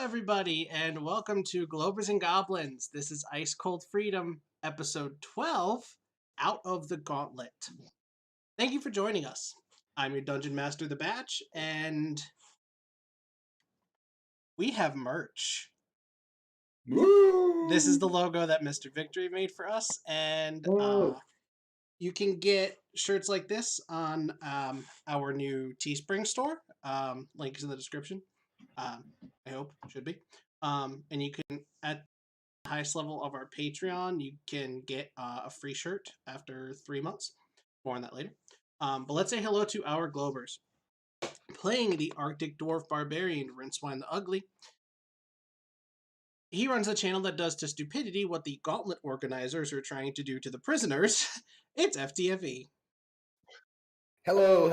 everybody, and welcome to Globers and Goblins. This is Ice Cold Freedom, episode 12, Out of the Gauntlet. Thank you for joining us. I'm your Dungeon Master, The Batch, and we have merch. Woo! This is the logo that Mr. Victory made for us, and you can get shirts like this on our new Teespring store. Link is in the description. I hope, should be. And you can, at the highest level of our Patreon, you can get a free shirt after 3 months. More on that later. But let's say hello to our Globers. Playing the Arctic Dwarf Barbarian, Rincewynd the Ugly. He runs a channel that does to stupidity what the Gauntlet organizers are trying to do to the prisoners. It's FTFE. Hello.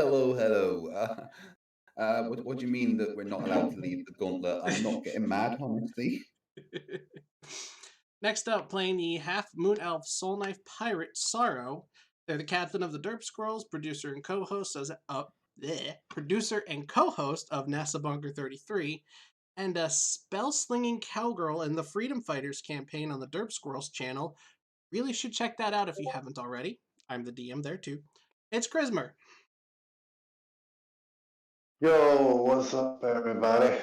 What do you mean that we're not allowed to leave the Gauntlet? I'm not getting mad, honestly. Next up, playing the half-moon elf soul knife pirate Sarro. They're the captain of the Derp Scrolls, producer and co-host of NASA Bunker 33, and a spell-slinging cowgirl in the Freedom Fighters campaign on the Derp Squirrels channel. Really should check that out if you haven't already. I'm the DM there too. It's Chrismer. Yo, what's up, everybody?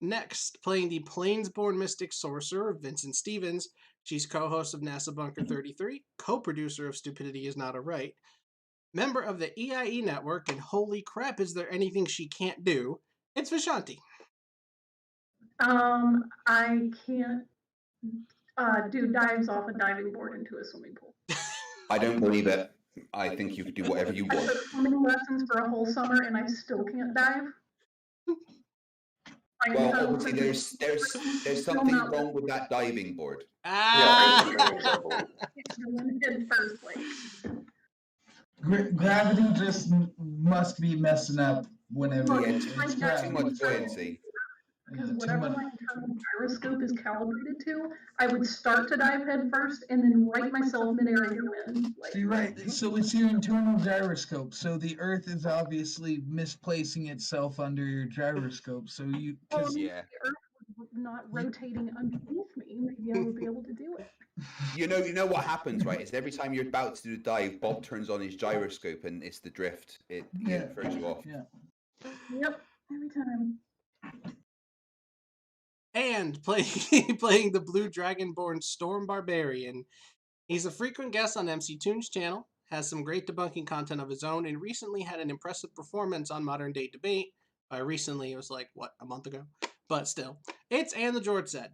Next, playing the Plainsborn Mystic Sorcerer, Vincent Stevens. She's co-host of NASA Bunker 33, co-producer of Stupidity Is Not a Right, member of the EIE network, and holy crap, is there anything she can't do? It's Vishanti. I can't do dives off a diving board into a swimming pool. I don't believe it. I think you can do whatever you I want. took swimming lessons for a whole summer and I still can't dive. Well, obviously there's something wrong with that diving board. It's going in first place. Gravity just must be messing up whenever Yeah, it's too much buoyancy. Because whatever my internal gyroscope is calibrated to, I would start to dive head first and then right myself midair and go in. See, right. So it's your internal gyroscope. So the Earth is obviously misplacing itself under your gyroscope. So you, If the Earth was not rotating underneath me, maybe I would be able to do it. You know what happens, right? Is every time you're about to do a dive, Bob turns on his gyroscope and it's the drift. It throws you off. Yeah. Yep, every time. And playing the Blue Dragonborn Storm Barbarian. He's a frequent guest on MC Toon's channel, has some great debunking content of his own, and recently had an impressive performance on Modern Day Debate. Recently, it was like, a month ago? But still, it's AndTheJordSaid.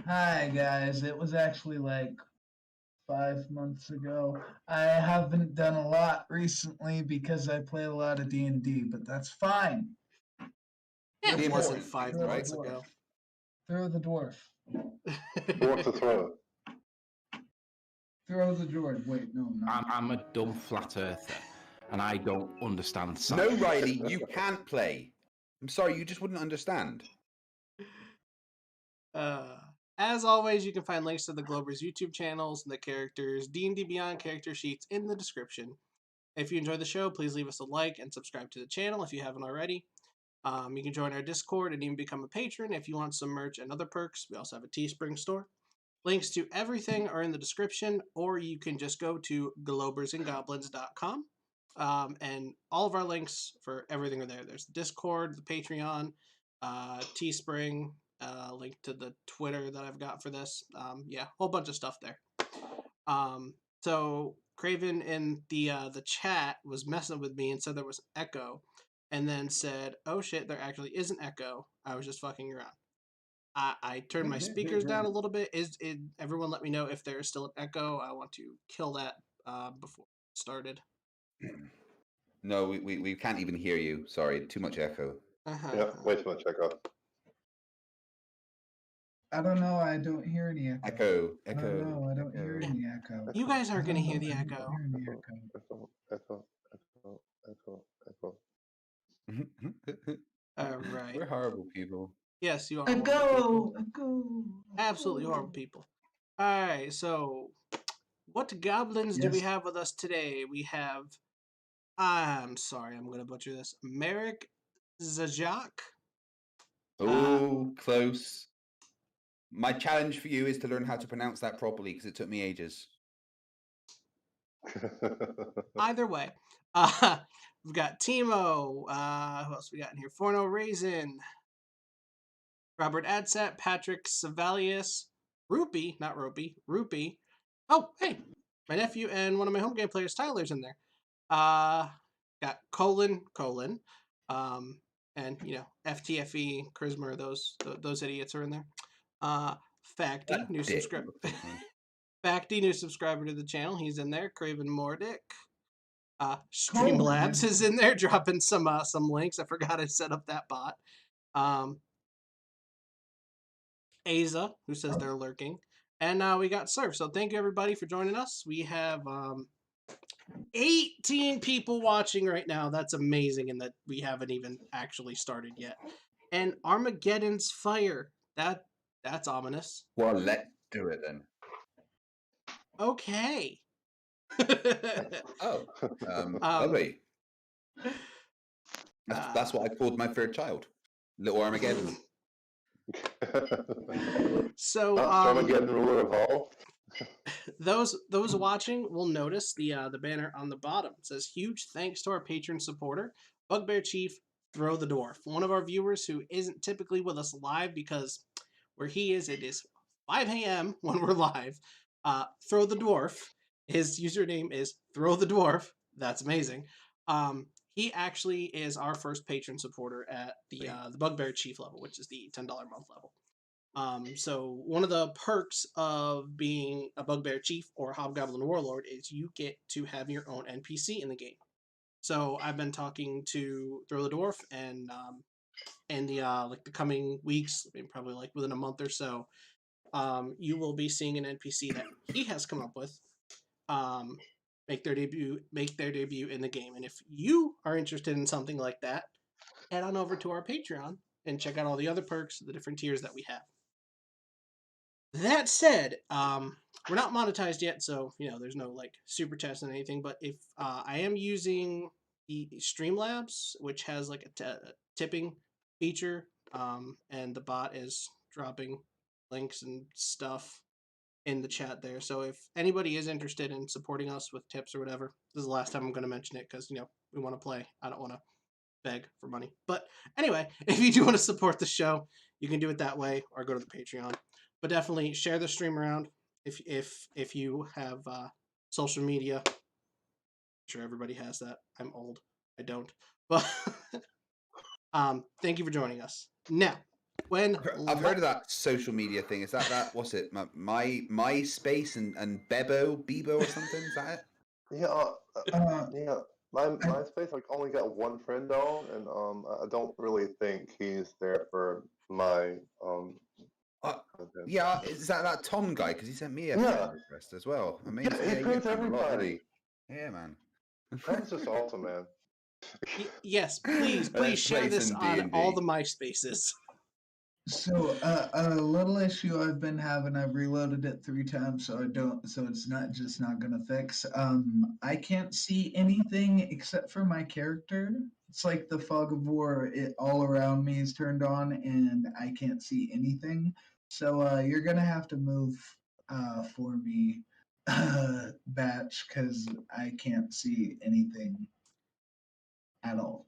Hi, guys. It was actually like 5 months ago. I haven't done a lot recently because I play a lot of D&D, but that's fine. It wasn't 5 months ago. Throw the dwarf. Dwarf to throw it. Throw the Jord. Wait, no. I'm a dumb flat earther, and I don't understand science. No, Riley, you can't play. I'm sorry, you just wouldn't understand. As always, you can find links to the Globers YouTube channels and the characters' D&D Beyond character sheets in the description. If you enjoy the show, please leave us a like and subscribe to the channel if you haven't already. You can join our Discord and even become a patron if you want some merch and other perks. We also have a Teespring store. Links to everything are in the description, or you can just go to globersandgoblins.com. And all of our links for everything are there. There's the Discord, the Patreon, Teespring, link to the Twitter that I've got for this. Whole bunch of stuff there. So Craven in the chat was messing with me and said there was an echo. And then said, oh shit, there actually is an echo. I was just fucking around. I turned my speakers down a little bit. Everyone let me know if there is still an echo. I want to kill that before it started. No, we can't even hear you. Sorry, too much echo. Yeah, way too much echo. I don't know. I don't hear any echo. Echo. I don't hear any echo. You guys aren't going to hear the echo. Echo. All right. We're horrible people. Yes, you are. Echo. Absolutely horrible people. All right, so what goblins do we have with us today? We have, I'm sorry, I'm going to butcher this, Merrick Zajak. Oh, close. My challenge for you is to learn how to pronounce that properly because it took me ages. Either way, we've got Timo. Who else we got in here? Forno Raisin, Robert Adsat, Patrick Savalius, Rupee, not Ropey, Rupee. Oh, hey, my nephew and one of my home game players, Tyler's in there. Got colon, and FTFE, Charisma, those idiots are in there. Facty, That new dick. subscriber. Facty, new subscriber to the channel. He's in there. Craven Mordic. Streamlabs is in there, dropping some links. I forgot I set up that bot. Aza, who says they're lurking. And we got Surf. So thank you everybody for joining us. We have 18 people watching right now. That's amazing, and that we haven't even actually started yet. And Armageddon's Fire. That's ominous. Well, let's do it then. Okay. Oh, lovely. That's what I called my third child, Little Armageddon. So Armageddon, ruler of all. those watching will notice the banner on the bottom. It says huge thanks to our patron supporter, Bugbear Chief Throw the Dwarf, one of our viewers who isn't typically with us live because where he is, it is 5 a.m. when we're live. Throw the Dwarf. His username is Throw the Dwarf. That's amazing. He actually is our first patron supporter at the Bugbear Chief level, which is the $10 a month level. So one of the perks of being a Bugbear Chief or Hobgoblin Warlord is you get to have your own NPC in the game. So I've been talking to Throw the Dwarf, and in the the coming weeks, probably like within a month or so, you will be seeing an NPC that he has come up with make their debut in the game. And if you are interested in something like that, head on over to our Patreon and check out all the other perks, the different tiers that we have. That said, we're not monetized yet, so there's no like super chats and anything. But if I am using the Streamlabs, which has like a tipping feature, and the bot is dropping links and stuff in the chat there. So if anybody is interested in supporting us with tips or whatever, this is the last time I'm going to mention it because we want to play. I don't want to beg for money. But anyway, if you do want to support the show, you can do it that way or go to the Patreon. But definitely share the stream around if you have social media. I'm sure everybody has that. I'm old. I don't. But thank you for joining us. Now, I've heard of that social media thing. Is that what's it? My MySpace and Bebo or something? Is that it? Yeah. My MySpace only got one friend on, and I don't really think he's there for my yeah, is that Tom guy? Because he sent me a friend request as well. Amazing. Yeah, he friends everybody. Yeah, man. That's just awesome, man. Yes, please share this on all the MySpaces. So a little issue I've been having, I've reloaded it 3 times, so it's not gonna fix. I can't see anything except for my character. It's like the fog of war, all around me is turned on and I can't see anything. So you're gonna have to move for me, Batch, because I can't see anything at all.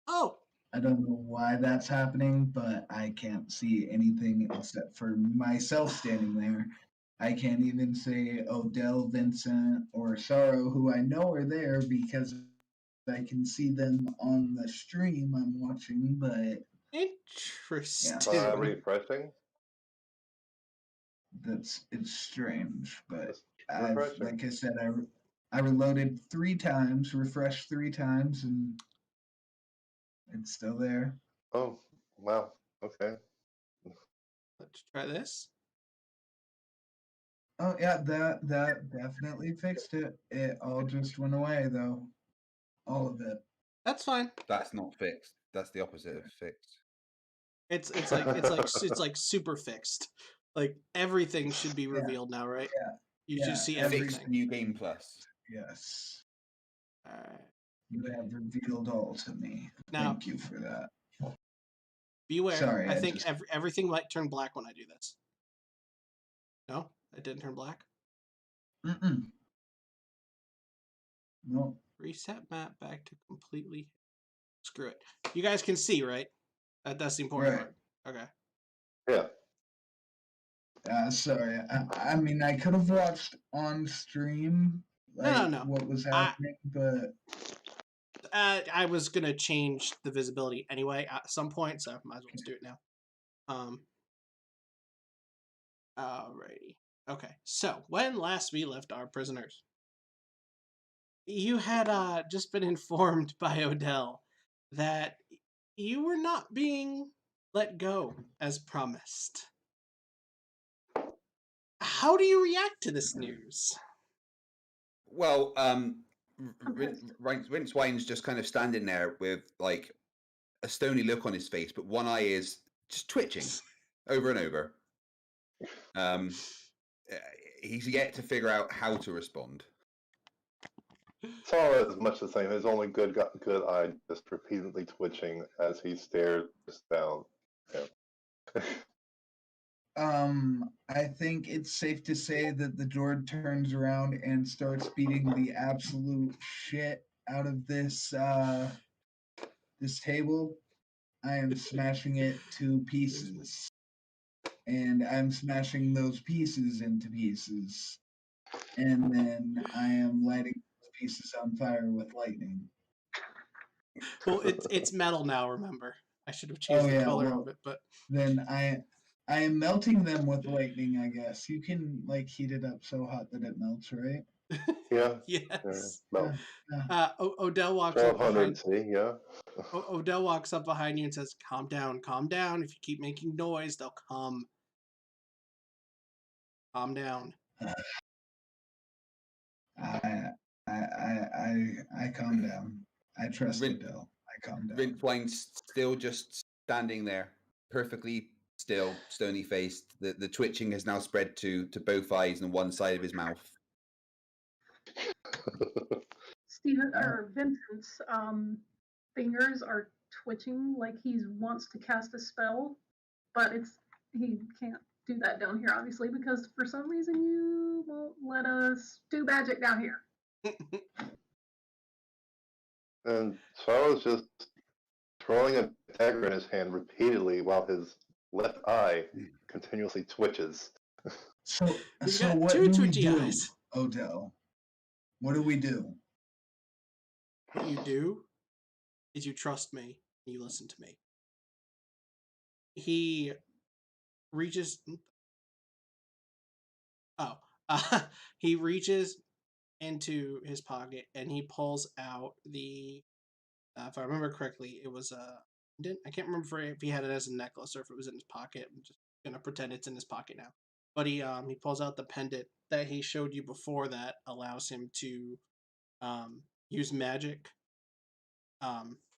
Oh. I don't know why that's happening, but I can't see anything except for myself standing there. I can't even say Odell, Vincent, or Sarro, who I know are there because I can see them on the stream I'm watching, but... Interesting. Refreshing? It's strange, but refreshing. like I said, I reloaded 3 times, refreshed 3 times, and it's still there. Oh, wow. Okay. Let's try this. Oh yeah, that definitely fixed it. It all just went away though. All of it. That's fine. That's not fixed. That's the opposite of fixed. It's like super fixed. Like everything should be revealed now, right? Yeah. You should see everything. Fixed New Game Plus. Yes. Alright. You have revealed all to me. Now, Thank you for that. beware. Sorry, I I think just- everything might turn black when I do this. No, it didn't turn black. Mm-mm. No. Reset map back to completely. Screw it. You guys can see, right? That's the important Right. part. Okay. Yeah. Sorry. I mean, I could have watched on stream like No. what was happening, but I was gonna change the visibility anyway at some point, so might as well just do it now. Alrighty. Okay. So when last we left our prisoners, you had just been informed by Odell that you were not being let go as promised. How do you react to this news? Well, Rincewind's just kind of standing there with like a stony look on his face, but one eye is just twitching over and over. He's yet to figure out how to respond. Sarro is much the same. His only good eye just repeatedly twitching as he stares down. Yeah. I think it's safe to say that the Jord turns around and starts beating the absolute shit out of this this table. I am smashing it to pieces. And I'm smashing those pieces into pieces. And then I am lighting those pieces on fire with lightning. Well, it's metal now, remember. I should have changed the color of it, but then I am melting them with lightning, I guess. You can like heat it up so hot that it melts, right? Yeah. Yes. Yeah. Odell walks up behind. 1200 C, yeah. Odell walks up behind you and says, calm down. If you keep making noise, they'll come. Calm down. I calm down. I trust Odell. I calm down. Rincewind's still just standing there, perfectly still, stony faced. The twitching has now spread to both eyes and one side of his mouth. Steven or Vincent's fingers are twitching like he wants to cast a spell, but he can't do that down here, obviously, because for some reason you won't let us do magic down here. And Sarro's just twirling a dagger in his hand repeatedly while his left eye continuously twitches. So got what two do we twitchy do, eyes. Odell? What do we do? What you do is you trust me and you listen to me. He reaches. He reaches into his pocket and he pulls out the. If I remember correctly, it was a. I can't remember if he had it as a necklace or if it was in his pocket. I'm just gonna pretend it's in his pocket now. But he pulls out the pendant that he showed you before that allows him to use magic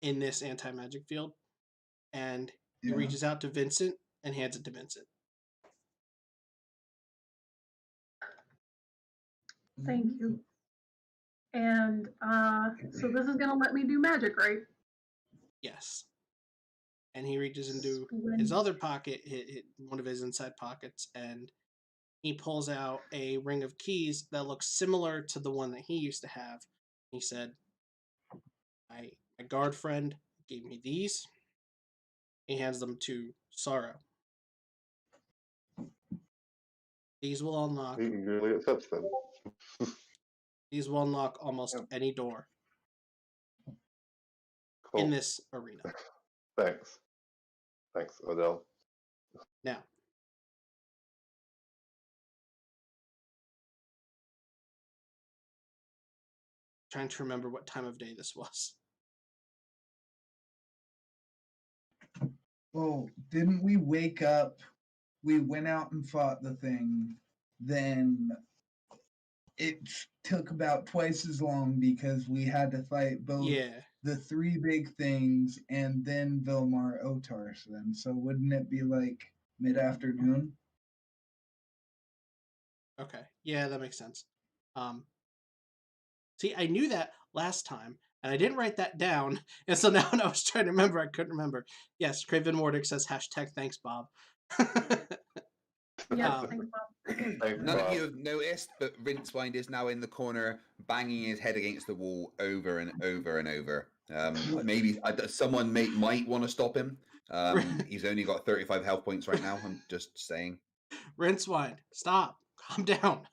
in this anti-magic field, and he reaches out to Vincent and hands it to Vincent. Thank you. And so this is gonna let me do magic, right? Yes. And he reaches into his other pocket, one of his inside pockets, and he pulls out a ring of keys that looks similar to the one that he used to have. He said, my guard friend gave me these. He hands them to Sarro. These will unlock. He eagerly accepts them. These will unlock almost any door Cool. in this arena. Thanks, Odell. Now, trying to remember what time of day this was. Well, didn't we wake up? We went out and fought the thing. Then it took about twice as long because we had to fight both the three big things and then Vilmar Otars. Then, so wouldn't it be like mid-afternoon? Okay, yeah, that makes sense. See, I knew that last time And I didn't write that down. And so now when I was trying to remember, I couldn't remember. Yes, Craven Mordic says #thanks, Bob. Yes, thanks, Bob. Thanks, None of Bob. you have noticed, but Rincewynd is now in the corner, banging his head against the wall over and over and over. Maybe someone might want to stop him. He's only got 35 health points right now. I'm just saying. Rincewynd, stop. Calm down.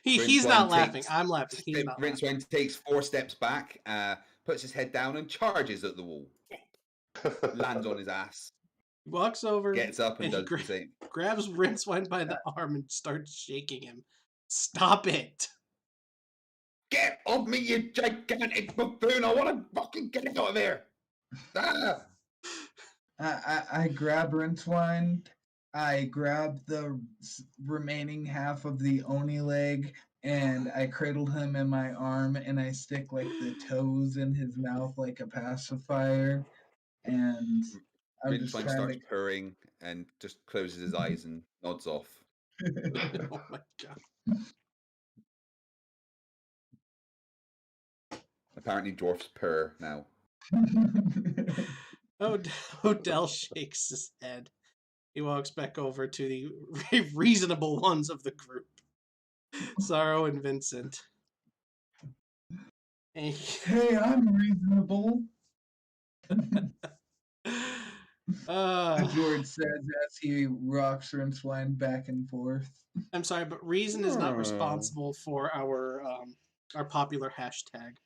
He's not laughing. I'm laughing. He's not laughing. Rincewynd takes 4 steps back, puts his head down, and charges at the wall. Lands on his ass. He walks over, Gets up and does the same. Grabs Rincewynd by the arm and starts shaking him. Stop it. Get off me, you gigantic buffoon! I want to fucking get out of here! Ah! I grab Rincewynd. I grab the remaining half of the Oni leg, and I cradle him in my arm, and I stick like the toes in his mouth like a pacifier. And I'm just Rincewynd trying starts purring and just closes his eyes and nods off. Oh my god. Apparently dwarfs purr now. Odell shakes his head. He walks back over to the reasonable ones of the group. Sarro and Vincent. Hey, I'm reasonable. Jord says as he rocks Rincewynd back and forth. I'm sorry, but Reason is not responsible for our popular hashtag.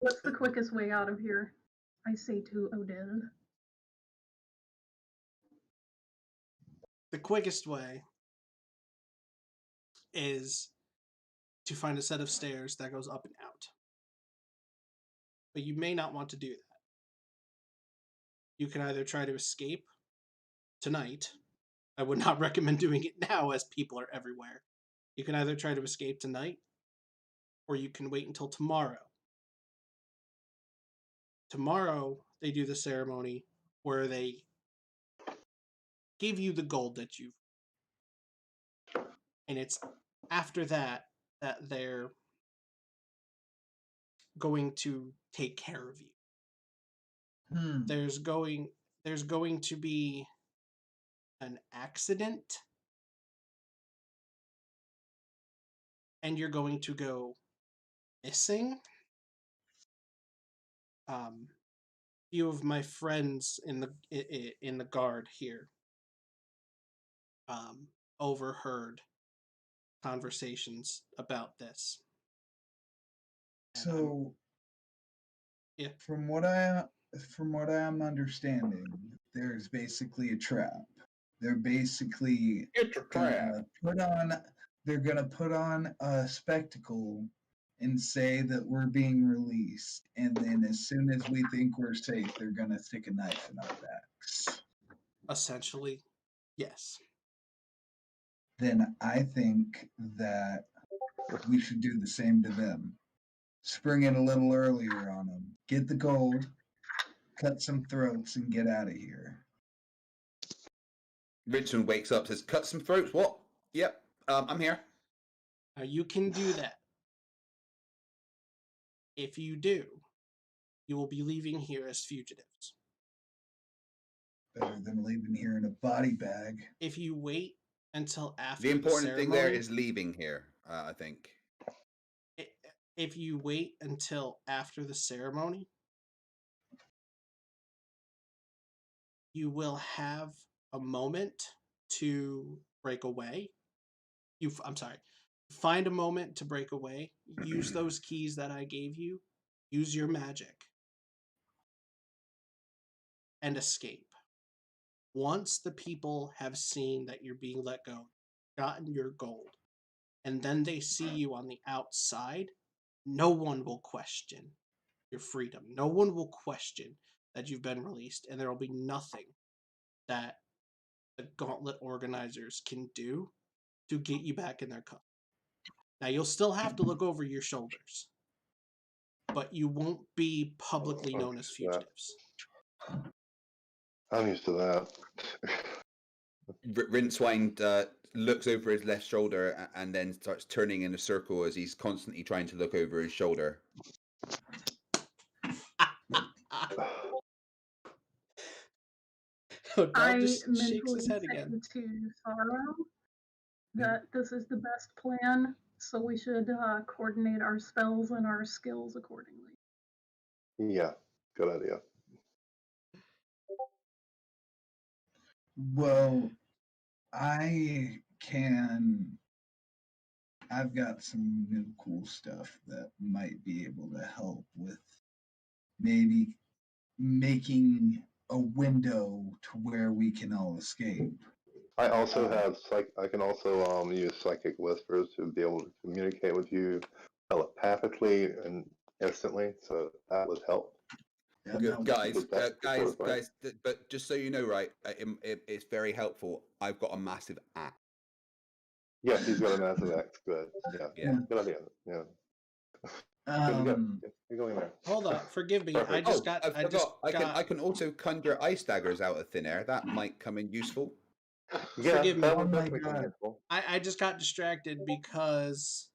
What's the quickest way out of here? I say to Odell. The quickest way is to find a set of stairs that goes up and out. But you may not want to do that. You can either try to escape tonight. I would not recommend doing it now as people are everywhere. You can either try to escape tonight, or you can wait until tomorrow. Tomorrow, they do the ceremony where they give you the gold that you've... And it's after that they're going to take care of you. There's going to be an accident, and you're going to go missing. Few of my friends in the guard here overheard conversations about this. So, yeah, from what I'm understanding, there's basically a trap. They're basically gonna put on a spectacle and say that we're being released, and then as soon as we think we're safe, they're gonna stick a knife in our backs. Essentially, yes. Then I think that we should do the same to them. Spring it a little earlier on them. Get the gold, cut some throats, and get out of here. Rincewynd wakes up, says, "Cut some throats." What? Yep. I'm here. Now you can do that. If you do, you will be leaving here as fugitives. Better than leaving here in a body bag. If you wait until after The important thing there ceremony, is leaving here, I think. If you wait until after the ceremony, you will have a moment to break away. Find a moment to break away. Use those keys that I gave you. Use your magic. And escape. Once the people have seen that you're being let go, gotten your gold, and then they see you on the outside, no one will question your freedom. No one will question that you've been released, and there will be nothing that the Gauntlet organizers can do to get you back in their cup. Now, you'll still have to look over your shoulders, but you won't be publicly known as fugitives. I'm used to that. Rincewynd looks over his left shoulder and then starts turning in a circle as he's constantly trying to look over his shoulder. Dog I just shakes mentally his head say again. to Sarro that this is the best plan, so we should coordinate our spells and our skills accordingly. Yeah, good idea. Well, I've got some new cool stuff that might be able to help with maybe making a window to where we can all escape. I also have I can also use psychic whispers to be able to communicate with you telepathically and instantly. So that would help. And that- Guys, That's guys, right. guys. But just so you know, right, it's very helpful. I've got a massive axe. Yes, he's got a massive axe. Good. Yeah. Yeah. Good idea. Yeah. Good to go. You're going there. Hold on, forgive me. Perfect. I just got. I forgot. I can also conjure ice daggers out of thin air. That might come in useful. Yeah, Forgive me. that Oh would my definitely come God. useful. I just got distracted because.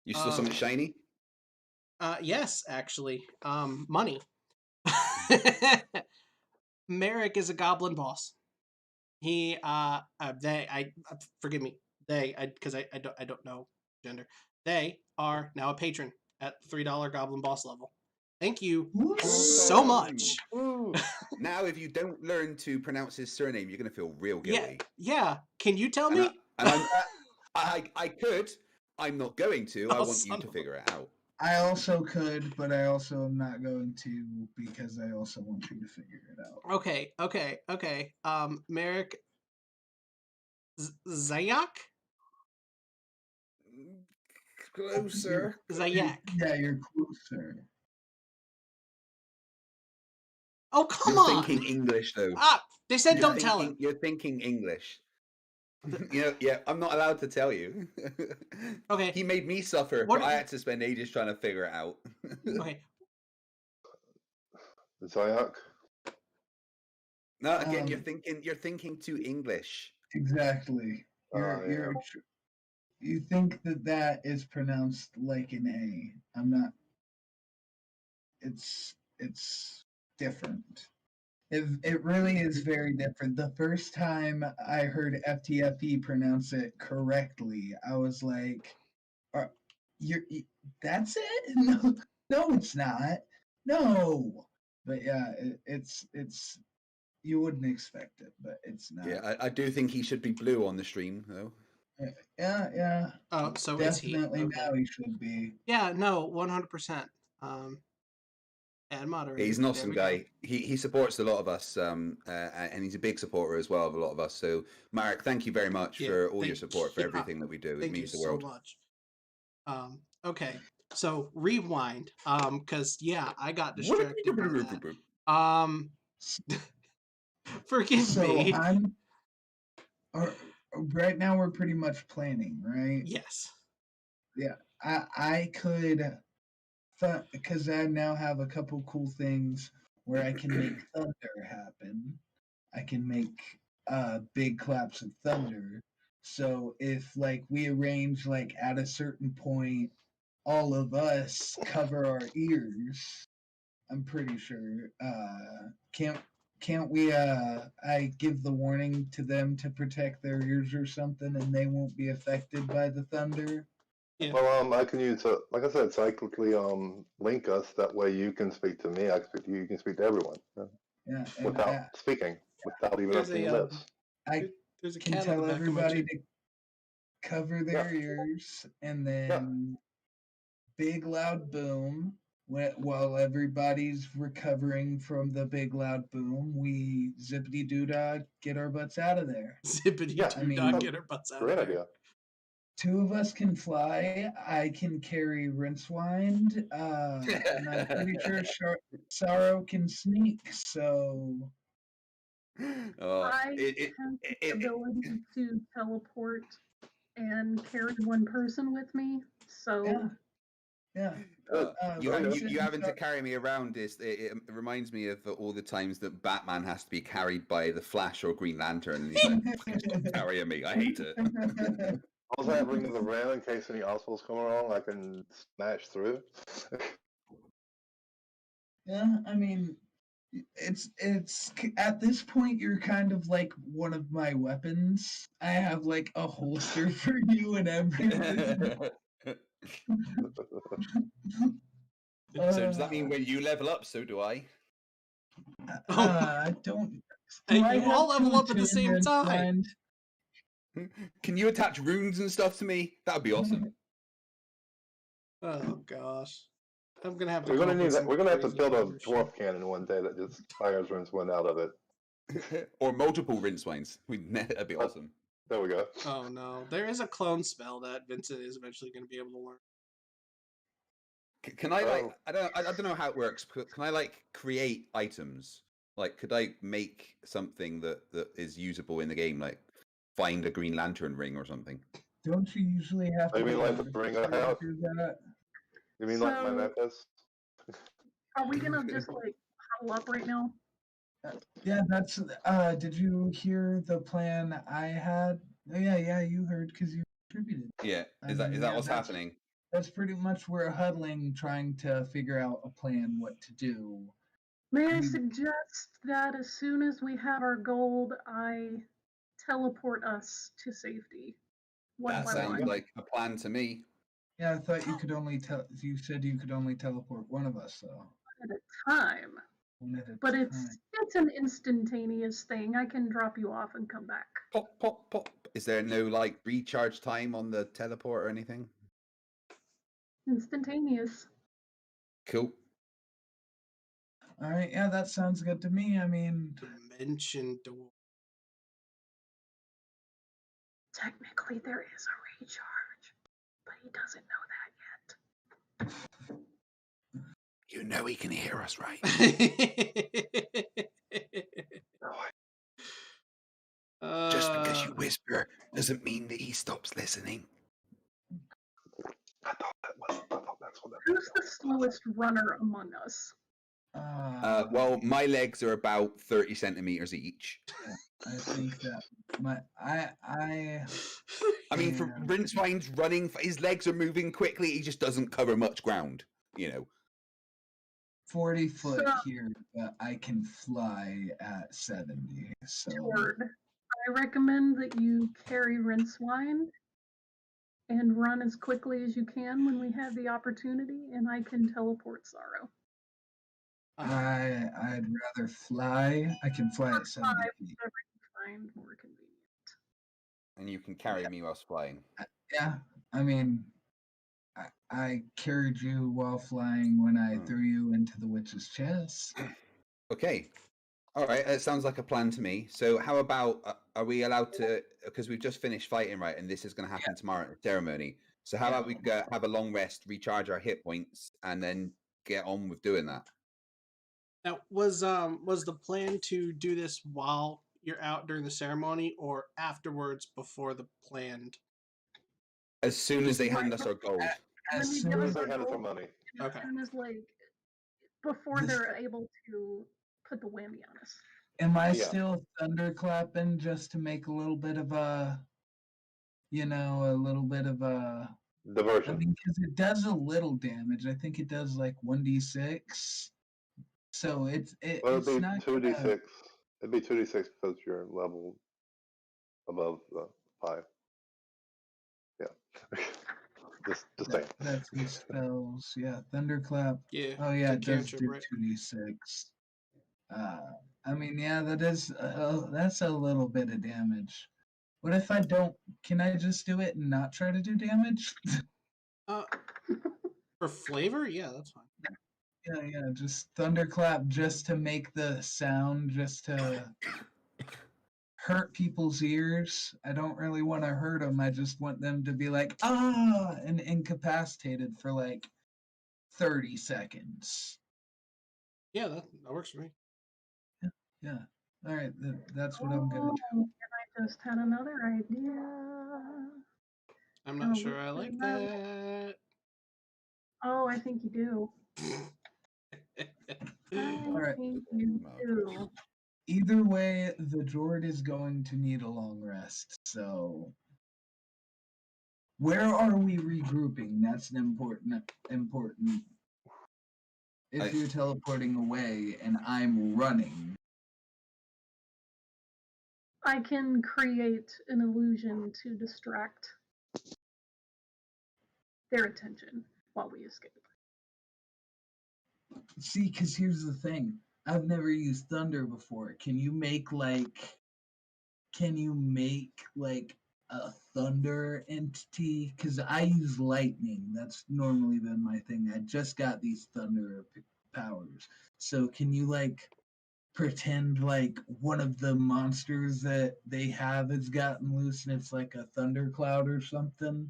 You saw something shiny? Yes, actually. Money. Merrick is a goblin boss. He forgive me. Because I don't know gender. They are now a patron at $3 goblin boss level. Thank you so much. Ooh. Now, if you don't learn to pronounce his surname, you're going to feel real guilty. Yeah. Can you tell And me? I could. I'm not going to. I Oh, want you son to of a- figure it out. I also could, but I also am not going to because I also want you to figure it out. Okay. Merrick Zayak? Closer. Zayak. Yeah, you're closer. Oh, come You're on. thinking English, though. They said don't tell him. You're thinking English. Yeah, I'm not allowed to tell you. Okay. He made me suffer, but I had to spend ages trying to figure it out. Okay. Zayak? No, again, you're thinking too English. Exactly. Yeah. You think that is pronounced like an A. I'm not. It's different. It really is very different. The first time I heard FTFE pronounce it correctly, I was like, that's it? No, it's not. No. But yeah, it's you wouldn't expect it, but it's not. Yeah, I do think he should be blue on the stream, though. Yeah. Oh, so definitely it's he. Okay. Now he should be. Yeah, no, 100%. Add moderator. He's an awesome guy. He supports a lot of us, and he's a big supporter as well of a lot of us. So, Marek, thank you very much for all your support for everything that we do. It means the world. Thank you so much. Okay, so rewind. Because I got distracted by that. Forgive me. Right now we're pretty much planning, right? Yes. Yeah, I could. Because I now have a couple cool things where I can make thunder happen. I can make big claps of thunder. So if we arrange at a certain point, all of us cover our ears. I'm pretty sure. Can't we? I give the warning to them to protect their ears or something, and they won't be affected by the thunder. Yeah. Well, I can use like I said, cyclically link us. That way, you can speak to me. I can speak to you. You can speak to everyone. Yeah. Without speaking, without even opening your lips. There's a can cat tell on the back everybody of my to cover their ears, and then big loud boom. While everybody's recovering from the big loud boom, we zippity doo dah get our butts out of there. Zippity doo dah get our butts out of there. Great idea. Two of us can fly. I can carry Rincewynd, and I'm pretty sure Sarro can sneak. So I have the ability to teleport and carry one person with me. So Yeah. You, Vincent you having to talk- carry me around it reminds me of all the times that Batman has to be carried by the Flash or Green Lantern, and he's like, "Stop carrying me, I hate it." Also, I bring the ram in case any obstacles come along. I can smash through. Yeah, I mean, it's at this point you're kind of like one of my weapons. I have like a holster for you and everything. So does that mean when you level up, so do I? I don't. Hey, Do I you have all level to up at the attune same time. Rincewynd? Can you attach runes and stuff to me? That would be awesome. Oh gosh, I'm gonna have to. We're come gonna up need with that. some We're gonna have to crazy build a membership. dwarf cannon one day that just fires Rincewynd out of it. Or multiple Rincewinds. That'd be awesome. There we go. Oh no, there is a clone spell that Vincent is eventually going to be able to learn. Can I like? Oh. I don't know how it works. Can I like create items? Like, could I make something that is usable in the game? Like, find a Green Lantern ring or something. Don't you usually have Maybe to like to bring her out. do that? You mean like my So- necklace? Are we gonna just like huddle up right now? Yeah, that's. Did you hear the plan I had? Oh, yeah, you heard because you contributed. Yeah, I is that mean, what's that's- happening? That's pretty much we're huddling, trying to figure out a plan, what to do. May I Hmm. suggest that as soon as we have our gold, I teleport us to safety. One That by sounds one. like a plan to me. Yeah, I thought you could only You said you could only teleport one of us, though. At a time. One at a But time. it's an instantaneous thing. I can drop you off and come back. Pop, pop, pop. Is there no like recharge time on the teleport or anything? Instantaneous. Cool. All right, yeah, that sounds good to me. I mean, Dimension door. Technically, there is a recharge, but he doesn't know that yet. You know he can hear us, right? Just because you whisper doesn't mean that he stops listening. I thought that's what that Who's the slowest runner among us? Well, my legs are about 30 centimeters each. I think that I mean, for Yeah. Rincewind's running, his legs are moving quickly. He just doesn't cover much ground, you know. 40 foot So- here, but I can fly at 70. So Jord, I recommend that you carry Rincewynd and run as quickly as you can when we have the opportunity, and I can teleport Sarro. I'd rather fly. I can fly at 70 feet. Whatever you find more convenient. And you can carry me whilst flying. Yeah, I mean, I carried you while flying when I threw you into the witch's chest. Okay. All right. That sounds like a plan to me. So, how about are we allowed to? Because we've just finished fighting, right? And this is going to happen tomorrow at the ceremony. So, how about we go have a long rest, recharge our hit points, and then get on with doing that? Now, was the plan to do this while you're out during the ceremony, or afterwards before the planned? As soon as they hand us our gold. As When you soon give as us They our had it for gold, money. Okay. as soon as like before This- they're able to put the whammy on us. Am I Yeah. still thunderclapping just to make a little bit of a, a little bit of a. I Diversion. mean, because it does a little damage. I think it does like 1d6. So it's Well, it's it'd be not 2d6. gonna- It'd be 2d6 because you're level above 5. Yeah. just saying. That's the spells. Yeah, thunderclap. Yeah. Oh yeah, it it's a does cantrip, do right? 2d6. I mean, yeah, that's a little bit of damage. What if I don't? Can I just do it and not try to do damage? For flavor, yeah, that's fine. Yeah, just thunderclap just to make the sound, just to hurt people's ears. I don't really want to hurt them. I just want them to be like, ah, and incapacitated for like 30 seconds. Yeah, that works for me. Yeah. All right, that's what I'm gonna do. Oh, and I just had another idea. I'm not Oh, sure I like no. that. Oh, I think you do. I Alright. think you do. Either way, the Jord is going to need a long rest, so where are we regrouping? That's an important. If you're teleporting away and I'm running, I can create an illusion to distract their attention while we escape. see, because here's the thing. I've never used thunder before. Can you make a thunder entity? Because I use lightning. That's normally been my thing. I just got these thunder powers. So can you pretend like one of the monsters that they have has gotten loose and it's like a thundercloud or something?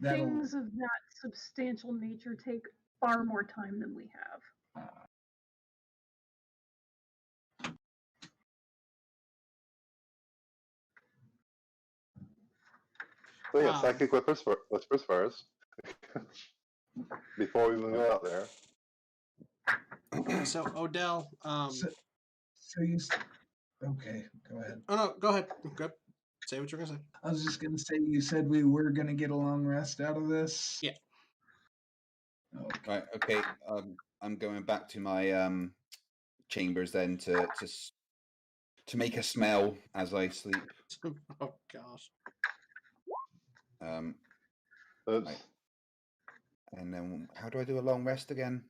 Things of that substantial nature take far more time than we have. So yeah, psychic whispers first. Before we even go out there. So Odell, So you. Okay, go ahead. oh no, go ahead. Go. Say what you're gonna say. I was just gonna say you said we were gonna get a long rest out of this. Yeah. Okay. Right. Okay. I'm going back to my chambers then to make a smell as I sleep. Oh gosh. Oops. Right. And then how do I do a long rest again?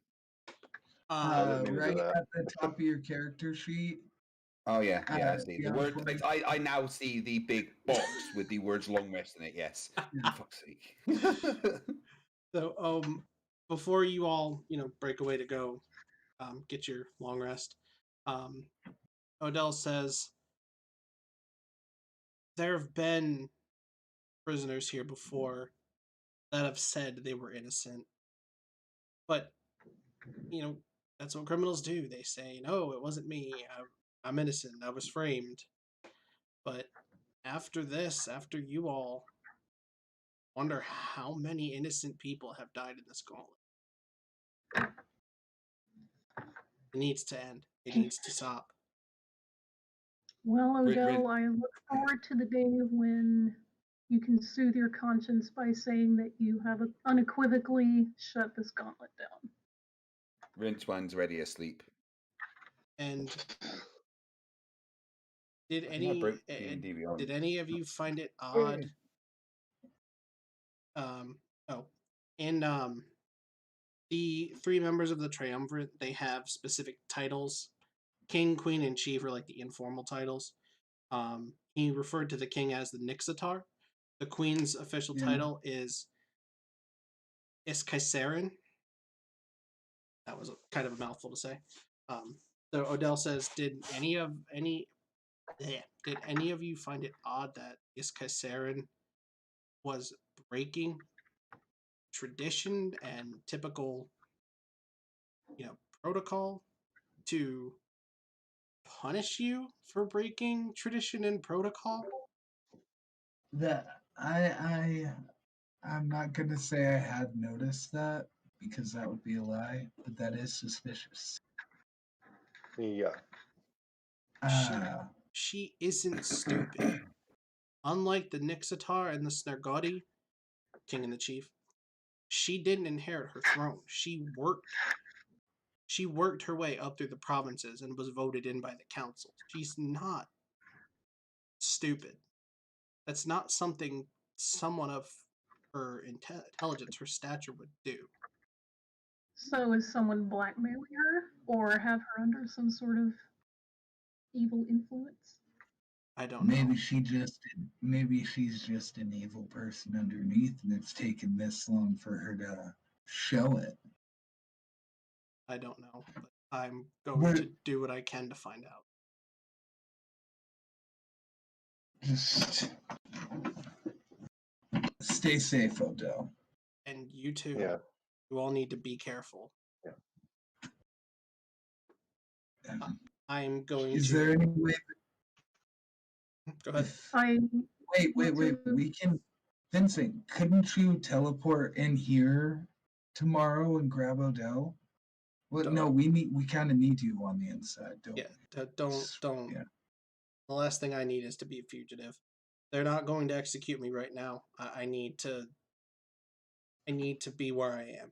didn't mean to do Right that. at the top of your character sheet. Oh yeah, I see. The yeah, word. funny. I now see the big box with the words "long rest" in it. Yes. For fuck's sake. So before you all break away to go get your long rest, Odell says there have been prisoners here before that have said they were innocent, but that's what criminals do. They say, no, it wasn't me, I'm innocent, I was framed. But after this, after you all, wonder how many innocent people have died in this gauntlet. It needs to end. It needs to stop. Well, Odell, I look forward to the day when you can soothe your conscience by saying that you have unequivocally shut this gauntlet down. Rincewynd's already asleep. And did I think I broke D&D Beyond. did any of you find it odd? The three members of the triumvirate, they have specific titles. King, Queen, and Chief are like the informal titles. He referred to the king as the Nixitar. The queen's official title is Iskaiserin. That was kind of a mouthful to say. So Odell says, did any of you find it odd that Iskaiserin was breaking tradition and typical, protocol to punish you for breaking tradition and protocol? That I'm not gonna say I had noticed that because that would be a lie, but that is suspicious. Yeah. She isn't stupid. Unlike the Nixitar and the Snergodi, king and the chief, she didn't inherit her throne. She worked her way up through the provinces and was voted in by the council. She's not stupid. That's not something someone of her intelligence, her stature would do. So is someone blackmailing her or have her under some sort of evil influence? I don't know. Maybe she's just an evil person underneath and it's taken this long for her to show it. I don't know, but I'm going to do what I can to find out. Just stay safe, Odell. And you too. Yeah. You all need to be careful. Yeah. I'm going Is to... there any way... Go ahead. Wait. We can... Vincent, couldn't you teleport in here tomorrow and grab Odell? Well, no, we kind of need you on the inside. Don't. Yeah, don't. Yeah. The last thing I need is to be a fugitive. They're not going to execute me right now. I need to be where I am.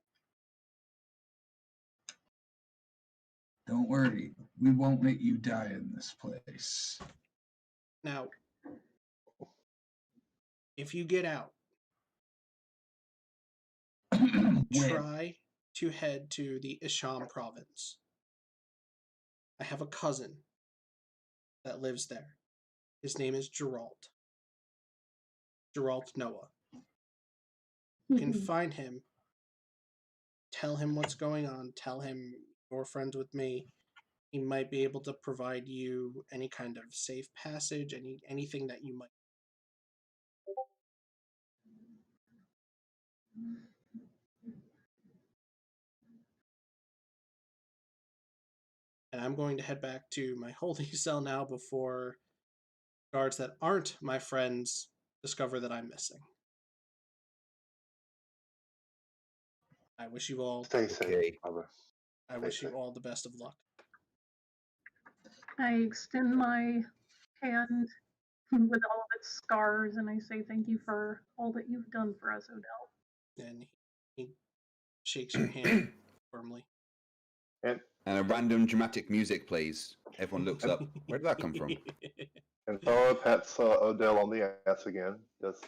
Don't worry, we won't let you die in this place. Now, if you get out, try to head to the Isham province. I have a cousin that lives there. His name is Geralt. Geralt Noah. You can find him, tell him what's going on, tell him you're friends with me. He might be able to provide you any kind of safe passage, anything that you might. And I'm going to head back to my holding cell now before guards that aren't my friends discover that I'm missing. I wish you all Stay safe, Okay. brother. I wish you all the best of luck. I extend my hand with all of its scars and I say thank you for all that you've done for us, Odell. And he shakes your hand firmly. And a random dramatic music plays. Everyone looks up. Where did that come from? Sarro pats Odell on the ass again. Just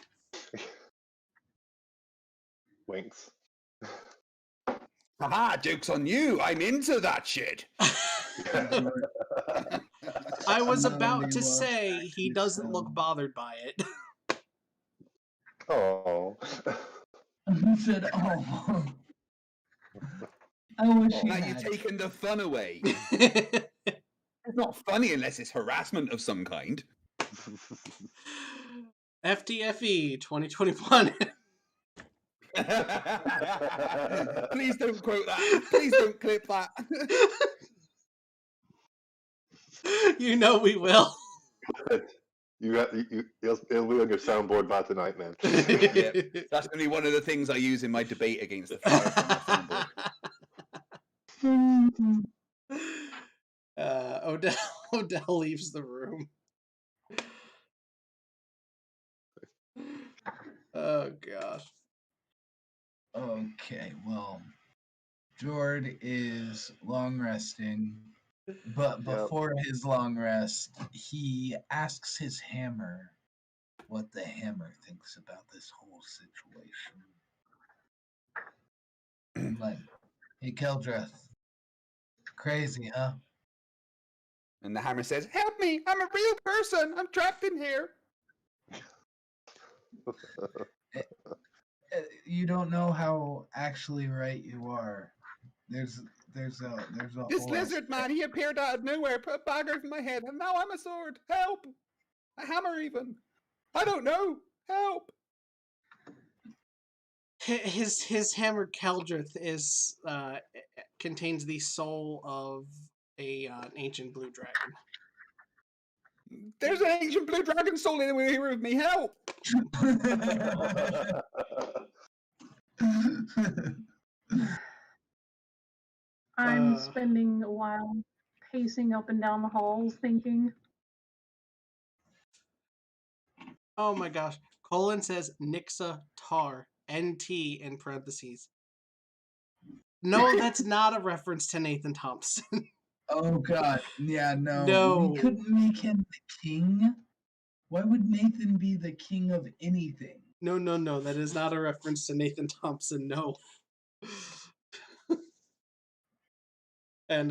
winks. Haha, joke's on you. I'm into that shit. I was None of about the to above say he actually doesn't look sound- bothered by it. Oh. He said, "Oh, I wish you Now had." you're taking the fun away. It's not funny unless it's harassment of some kind. FTFE 2021. Please don't quote that. Please don't clip that. You know we will. It'll be on your soundboard by tonight, man. Yep. That's going to be one of the things I use in my debate against the fire from my soundboard. Odell leaves the room. Oh gosh. Okay, well, Jord is long resting, but Yep. before his long rest, he asks his hammer what the hammer thinks about this whole situation. Like, hey, Keldreth, crazy, huh? And the hammer says, "Help me! I'm a real person! I'm trapped in here!" You don't know how actually right you are. There's a This whole lizard man, he appeared out of nowhere, put a bag over my head, and now I'm a sword. Help! A hammer even. I don't know. Help! His hammer Keldrith is contains the soul of an ancient blue dragon. There's an ancient blue dragon soul in here with me. Help! I'm spending a while pacing up and down the halls thinking, Oh my gosh. Colin says Nixa Tar. NT in parentheses. No, that's not a reference to Nathan Thompson. Oh god, yeah, no. No. We couldn't make him the king. Why would Nathan be the king of anything? No, that is not a reference to Nathan Thompson, no. And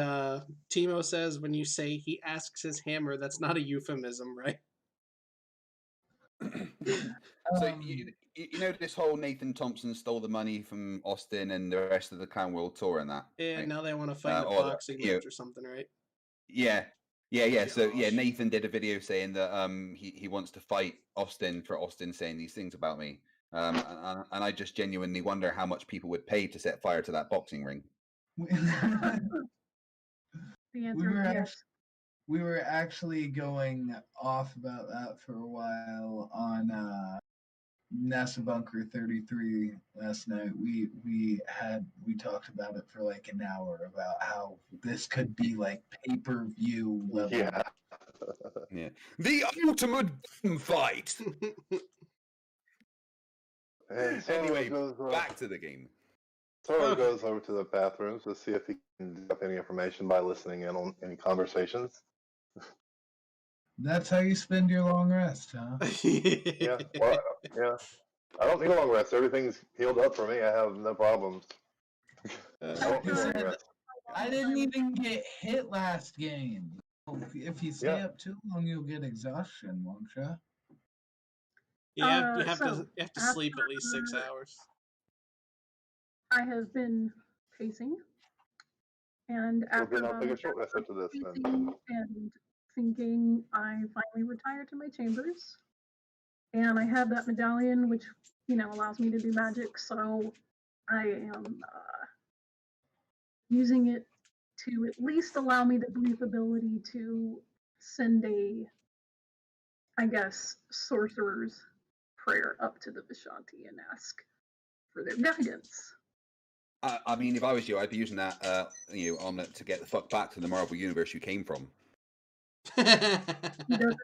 Timo says when you say he asks his hammer, that's not a euphemism, right? So you know this whole Nathan Thompson stole the money from Austin and the rest of the Clown World Tour and that. And right? now they want to fight in a or boxing you know, match or something, right? Yeah. So yeah, Gosh. Nathan did a video saying that he wants to fight Austin for Austin saying these things about me. And I just genuinely wonder how much people would pay to set fire to that boxing ring. the answer is yes. We were actually going off about that for a while on NASA Bunker 33 last night, we talked about it for like an hour about how this could be like pay-per-view level. Yeah. Yeah. The ultimate fight. And Sarro Anyway, goes, back to the game. Sarro Okay. goes over to the bathrooms to see if he can dig up any information by listening in on any conversations. That's how you spend your long rest, huh? Yeah. Well, yeah. I don't need a long rest. Everything's healed up for me. I have no problems. I don't need a long Said, rest. I didn't even get hit last game. If you stay Yeah. up too long, you'll get exhaustion, won't you? You have to So sleep at least 6 after hours. I have been pacing, and Well, after then I'll about take an a short hour rest of after this then. pacing and thinking, I finally retired to my chambers, and I have that medallion, which allows me to do magic. So I am using it to at least allow me the brief ability to send I guess, sorcerer's prayer up to the Vishanti and ask for their guidance. I mean, if I was you, I'd be using that, omelet to get the fuck back to the Marvel universe you came from. He doesn't know what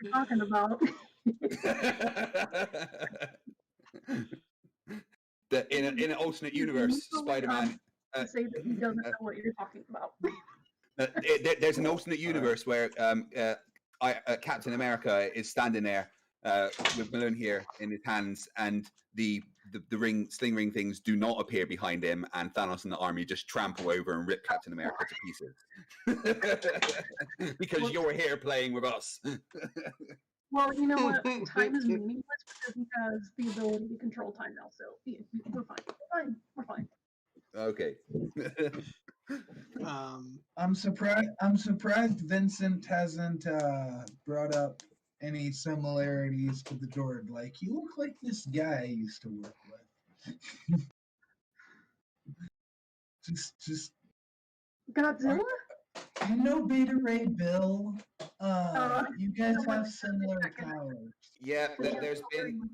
you're talking about. In an alternate universe, Spider-Man. Say that he doesn't know what you're talking about. There's an alternate universe where Captain America is standing there with Balloon here in his hands, and the sling ring things do not appear behind him, and Thanos and the army just trample over and rip Captain America to pieces. Because you're here playing with us. Well, you know what? Time is meaningless because he has the ability to control time now. So we're fine. We're fine. Okay. I'm surprised Vincent hasn't brought up any similarities to the Jord. Like, you look like this guy I used to work with. just Godzilla? you know Beta Ray Bill? You guys have similar powers. Yeah, there's been.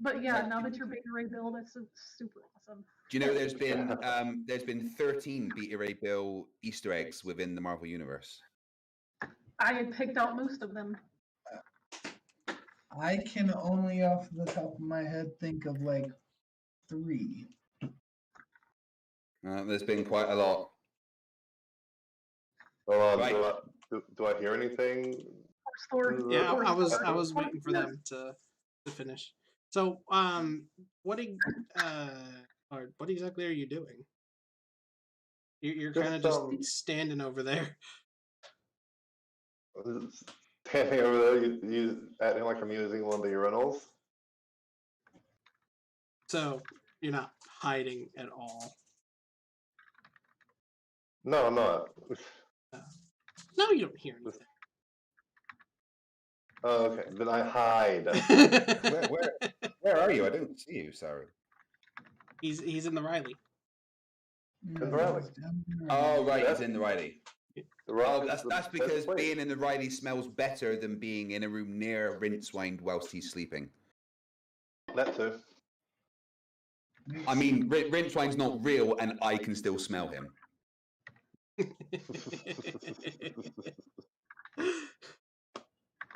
But yeah, now that you're Beta Ray Bill, that's super awesome. Do you know there's been 13 Beta Ray Bill Easter eggs within the Marvel universe? I had picked out most of them. I can only off the top of my head think of like 3. There's been quite a lot. Well, Right. do I hear anything? Yeah, I was waiting for them to finish. So, what exactly are you doing? You're kind of just standing over there. Standing over there, you acting like I'm using one of the urinals. So you're not hiding at all. No, I'm not. No, you don't hear anything. Oh, okay, then I hide. Where are you? I don't see you, Sarro. He's in the Riley. In the Riley. Oh, right, he's in the Riley. Oh, That's because being in the Riley smells better than being in a room near Rincewynd whilst he's sleeping. That too. I mean, Rincewind's not real, and I can still smell him.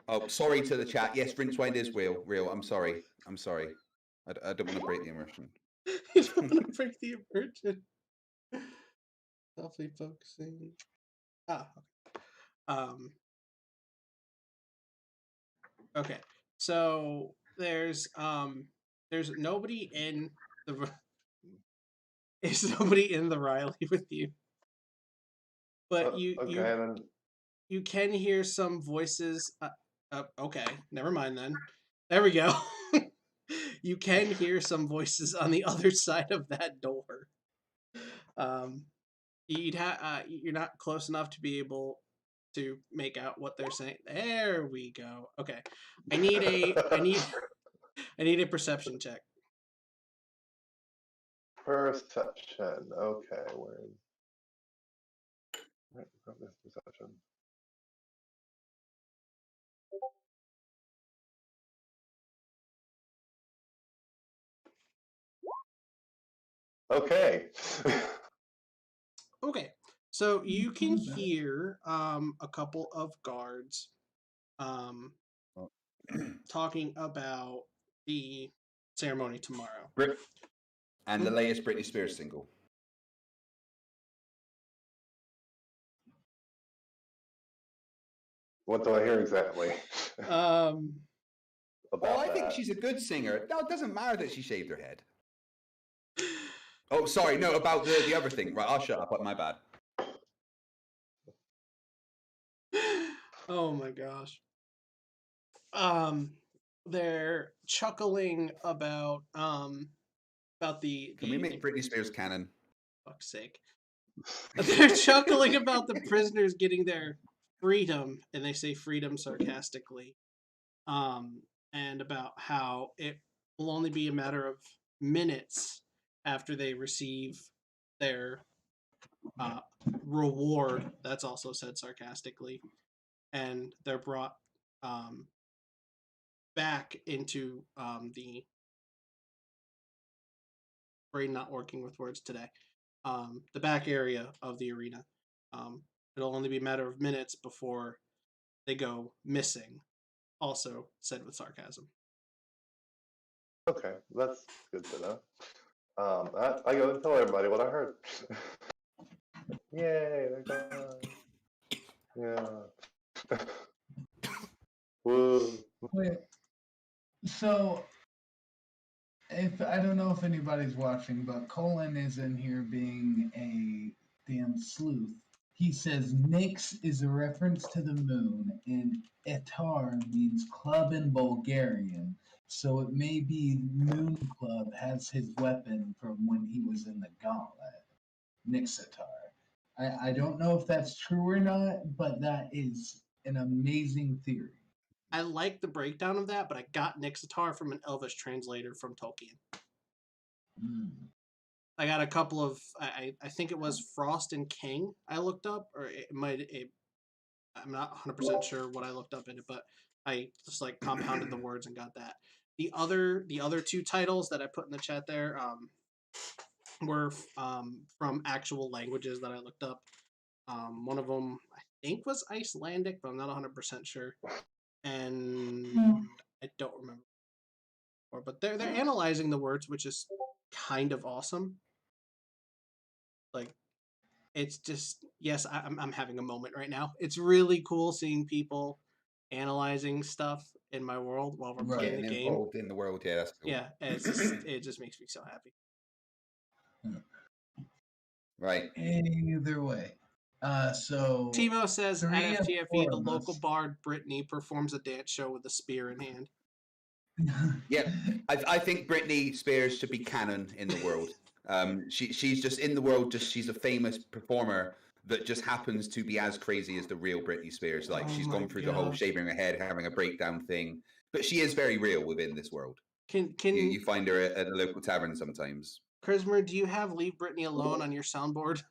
Oh, sorry to the chat. Yes, Rincewynd is real. I'm sorry. I don't want to break the immersion. You don't want to break the immersion. Softly focusing. Okay. So there's nobody in the Riley with you, but you can hear some voices. Okay, never mind then. There we go. You can hear some voices on the other side of that door. You're not close enough to be able to make out what they're saying. There we go. Okay, I need a perception check. Perception. Okay, where is perception? Okay. Okay, so you can hear a couple of guards talking about the ceremony tomorrow. And the latest Britney Spears single. What do I hear exactly? About I think that? she's a good singer. No, it doesn't matter that she shaved her head. Oh, sorry, no, about the other thing. Right, I'll shut up. My bad. Oh my gosh. They're chuckling about the Can we make Britney Spears canon? fuck's sake. They're chuckling about the prisoners getting their freedom, and they say freedom sarcastically. And about how it will only be a matter of minutes after they receive their reward. That's also said sarcastically, and they're brought back into the brain not working with words today. The back area of the arena. It'll only be a matter of minutes before they go missing. Also said with sarcasm. Okay, that's good to know. I go and tell everybody what I heard. Yay, they're gone. Yeah. Woo. Wait, so if I don't know if anybody's watching, but Colin is in here being a damn sleuth. He says Nyx is a reference to the moon, and Etar means club in Bulgarian. So it may be Moon Club has his weapon from when he was in the Gauntlet. Nyxatar. I don't know if that's true or not, but that is an amazing theory. I like the breakdown of that, but I got Nyxatar from an Elvish translator from Tolkien. Mm. I got a couple of I think it was Frost and King I looked up, or I'm not 100% sure what I looked up in it, but I just like compounded the words and got that. The other two titles that I put in the chat there were from actual languages that I looked up. One of them I think was Icelandic, but I'm not 100% sure, and I don't remember. But they're analyzing the words, which is kind of awesome. Like, it's just, yes, I'm having a moment right now. It's really cool seeing people analyzing stuff in my world while we're Right. playing the Getting game. involved in the world, yeah, that's cool. Yeah, it just makes me so happy. Right. Either way. So Timo says at 3 of FTFE, 4 the of local us. bard Brittany performs a dance show with a spear in hand. Yeah, I think Britney Spears should be canon in the world. She's just in the world. She's a famous performer that just happens to be as crazy as the real Britney Spears. Like, Oh she's my gone through the whole gosh. shaving her head, having a breakdown thing, but she is very real within this world. Can You find her at a local tavern sometimes. Krismer, do you have Leave Brittany Alone on your soundboard?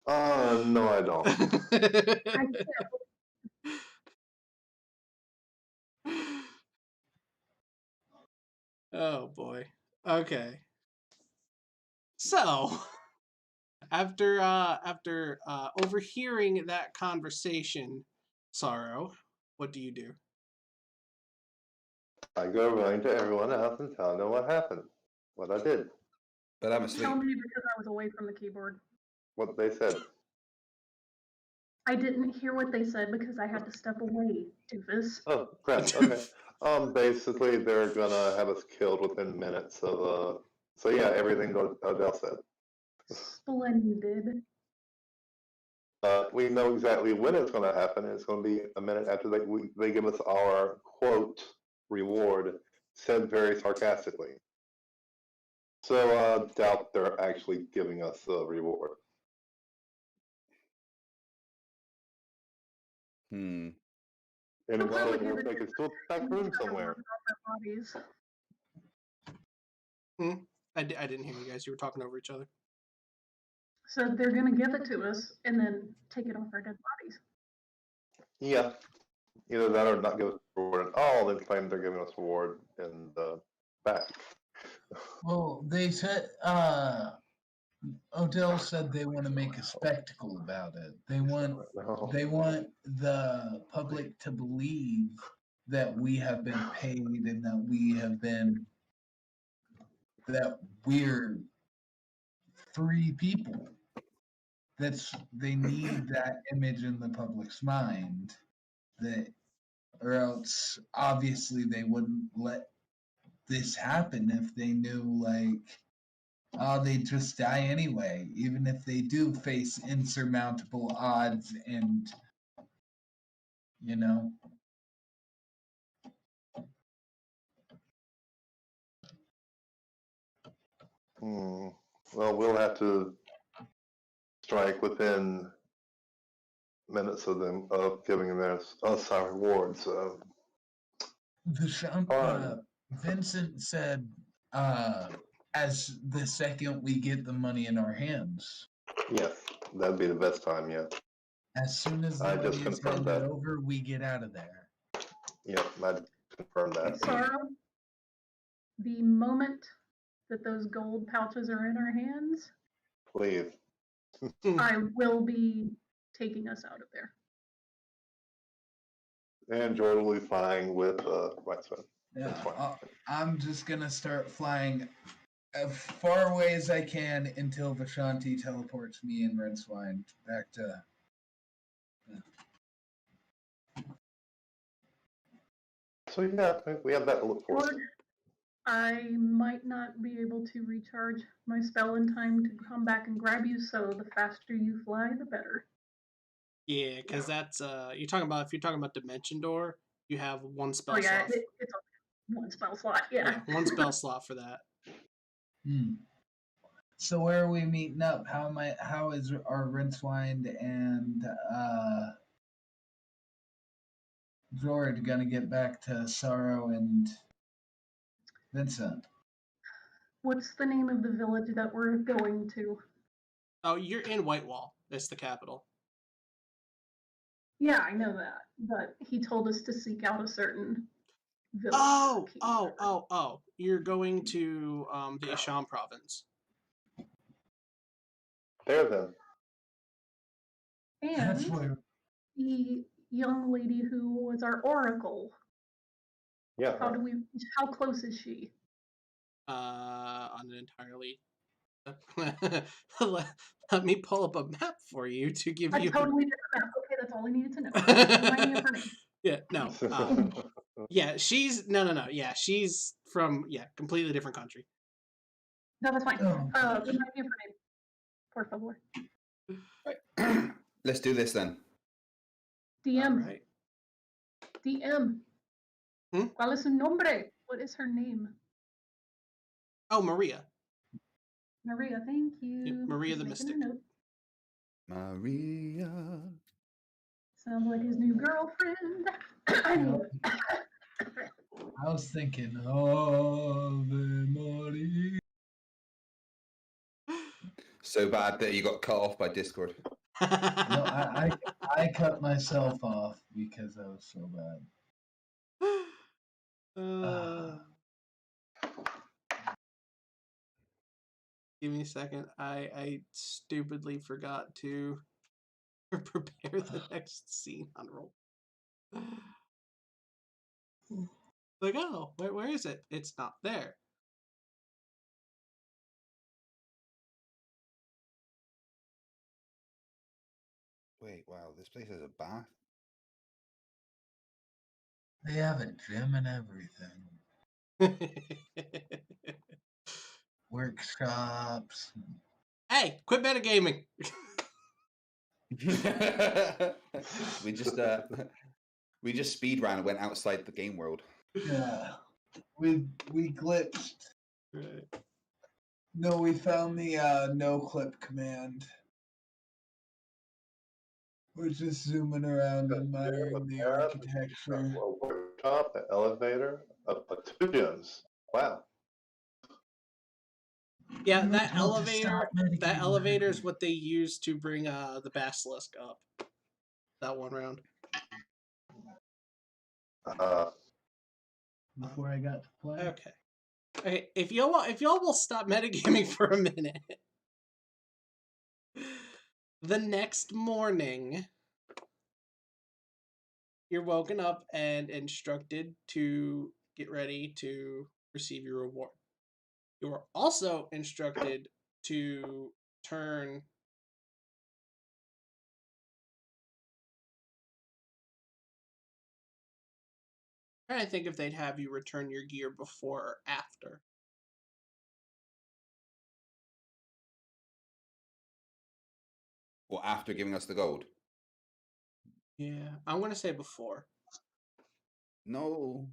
No, I don't. I can't. Oh boy. Okay. So, after overhearing that conversation, Sarro, what do you do? I go running to everyone else and tell them what happened, what I did, But I'm asleep. Tell me because I was away from the keyboard. what they said. I didn't hear what they said because I had to step away, doofus. Oh, crap. Okay. Basically, they're gonna have us killed within minutes of. So yeah, everything Odell said. Splendid. We know exactly when it's going to happen. It's going to be a minute after they give us our quote reward, said very sarcastically. So doubt they're actually giving us the reward. Hmm. And They'll probably instead, give they it could still back room somewhere. Bodies. I didn't hear you guys. You were talking over each other. So they're gonna give it to us and then take it off our dead bodies. Yeah. Either that or not give us a reward at all, then claim they're giving us a reward in the back. Well, they said Odell said they want to make a spectacle about it. They want No. the public to believe that we have been paid and that we're free people. They need that image in the public's mind, or else obviously they wouldn't let this happen if they knew they'd just die anyway, even if they do face insurmountable odds and you know. Well, we'll have to strike within minutes of them of giving them us our rewards. Vincent said, as the second we get the money in our hands. Yes, that'd be the best time. Yeah. As soon as the I money just is confirmed handed that. over, we get out of there. Yeah, I confirmed that. Sarro, the moment that those gold pouches are in our hands, Please. I will be taking us out of there. And Jord will be flying with Rincewynd. Yeah, I'm just gonna start flying as far away as I can until Vishanti teleports me and Rincewynd back to. So yeah, I think we have that to look forward to. Jord, I might not be able to recharge my spell in time to come back and grab you, so the faster you fly, the better. Yeah, because that's if you're talking about Dimension Door, you have one spell Oh yeah, slot. it's a one spell slot. Yeah. One spell slot for that. So where are we meeting up? How is our Rincewynd and Jord gonna get back to Sarro and Vincent? What's the name of the village that we're going to? Oh, you're in Whitewall. It's the capital. Yeah, I know that, but he told us to seek out a certain village. Oh! You're going to the Isham province. There then. That's And where. the young lady who was our oracle. Yeah. How close is she? On an entirely. Let me pull up a map for you to give A you. totally different map. Okay, that's all I needed to know. Remind me of her name. Yeah, no. Yeah, she's no. Yeah, she's from completely different country. No, that's fine. Oh. Remind me of her name. Por favor. Right. Let's do this then. DM. Right. DM. ¿Cuál es su nombre? What is her name? Oh, Maria. Maria, thank you. Yep, Maria the Just Mystic. making a note. Maria. Sounds like his new girlfriend. I was thinking, Ave Maria. So bad that you got cut off by Discord. No, I cut myself off because I was so bad. Give me a second. I stupidly forgot to prepare the next scene on roll. Like, oh, where is it? It's not there. Wait, wow, this place has a bath? They have a gym and everything. Workshops. Hey, quit metagaming. we just speed ran and went outside the game world. Yeah, we glitched. Right. No, we found the no clip command. We're just zooming around admiring the architecture. A workshop, an elevator, 2 gyms. Wow. Yeah, that elevator is what they use to bring the basilisk up. That one round. Before I got to play. Okay. Okay, if y'all will stop metagaming for a minute. The next morning, you're woken up and instructed to get ready to receive your reward. You are also instructed to turn I'm trying to think if they'd have you return your gear before or after. Well, after giving us the gold. Yeah, I'm gonna say before. No,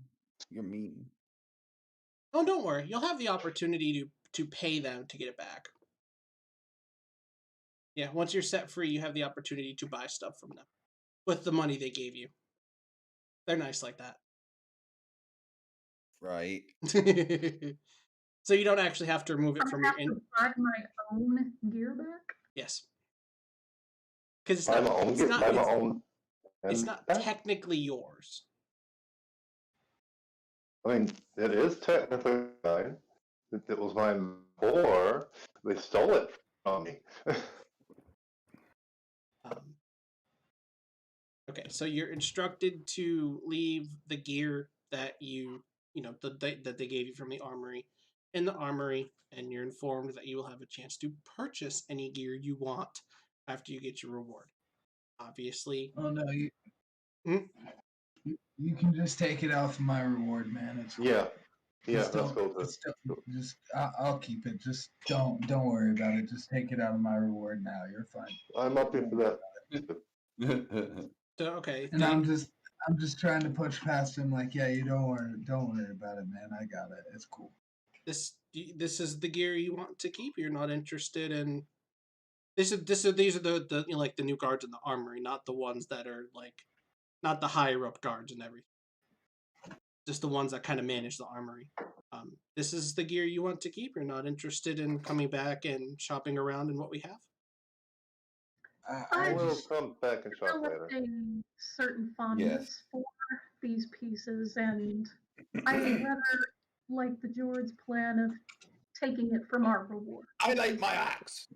you're mean. Oh, don't worry. You'll have the opportunity to pay them to get it back. Yeah, once you're set free, you have the opportunity to buy stuff from them with the money they gave you. They're nice like that. Right. So you don't actually have to remove it I from have your to buy my own gear back. Yes. Because it's Buy not my own, it's not buy my it's, own. it's And not back. technically yours. I mean, it is technically mine. It was mine before they stole it from me. Um, okay, so you're instructed to leave the gear that that they gave you from the armory in the armory, and you're informed that you will have a chance to purchase any gear you want after you get your reward. Obviously, Oh no, Hmm? you can just take it off my reward, man. It's cool. Yeah, yeah, Just that's don't. cool. Just I'll keep it. Just don't worry about it. Just take it out of my reward now. You're fine. I'm up here for that. so okay, And I'm just trying to push past him. Like, yeah, you don't worry about it, man. I got it. It's cool. this is the gear you want to keep. You're not interested in these are the like the new guards in the armory, not the ones that are like not the higher up guards and everything. Just the ones that kind of manage the armory. This is the gear you want to keep. You're not interested in coming back and shopping around in what we have. I I will just come back and shop later. Developed a certain Yes. fondness for these pieces, and I rather like the Jord's plan of taking it from our reward I like my axe.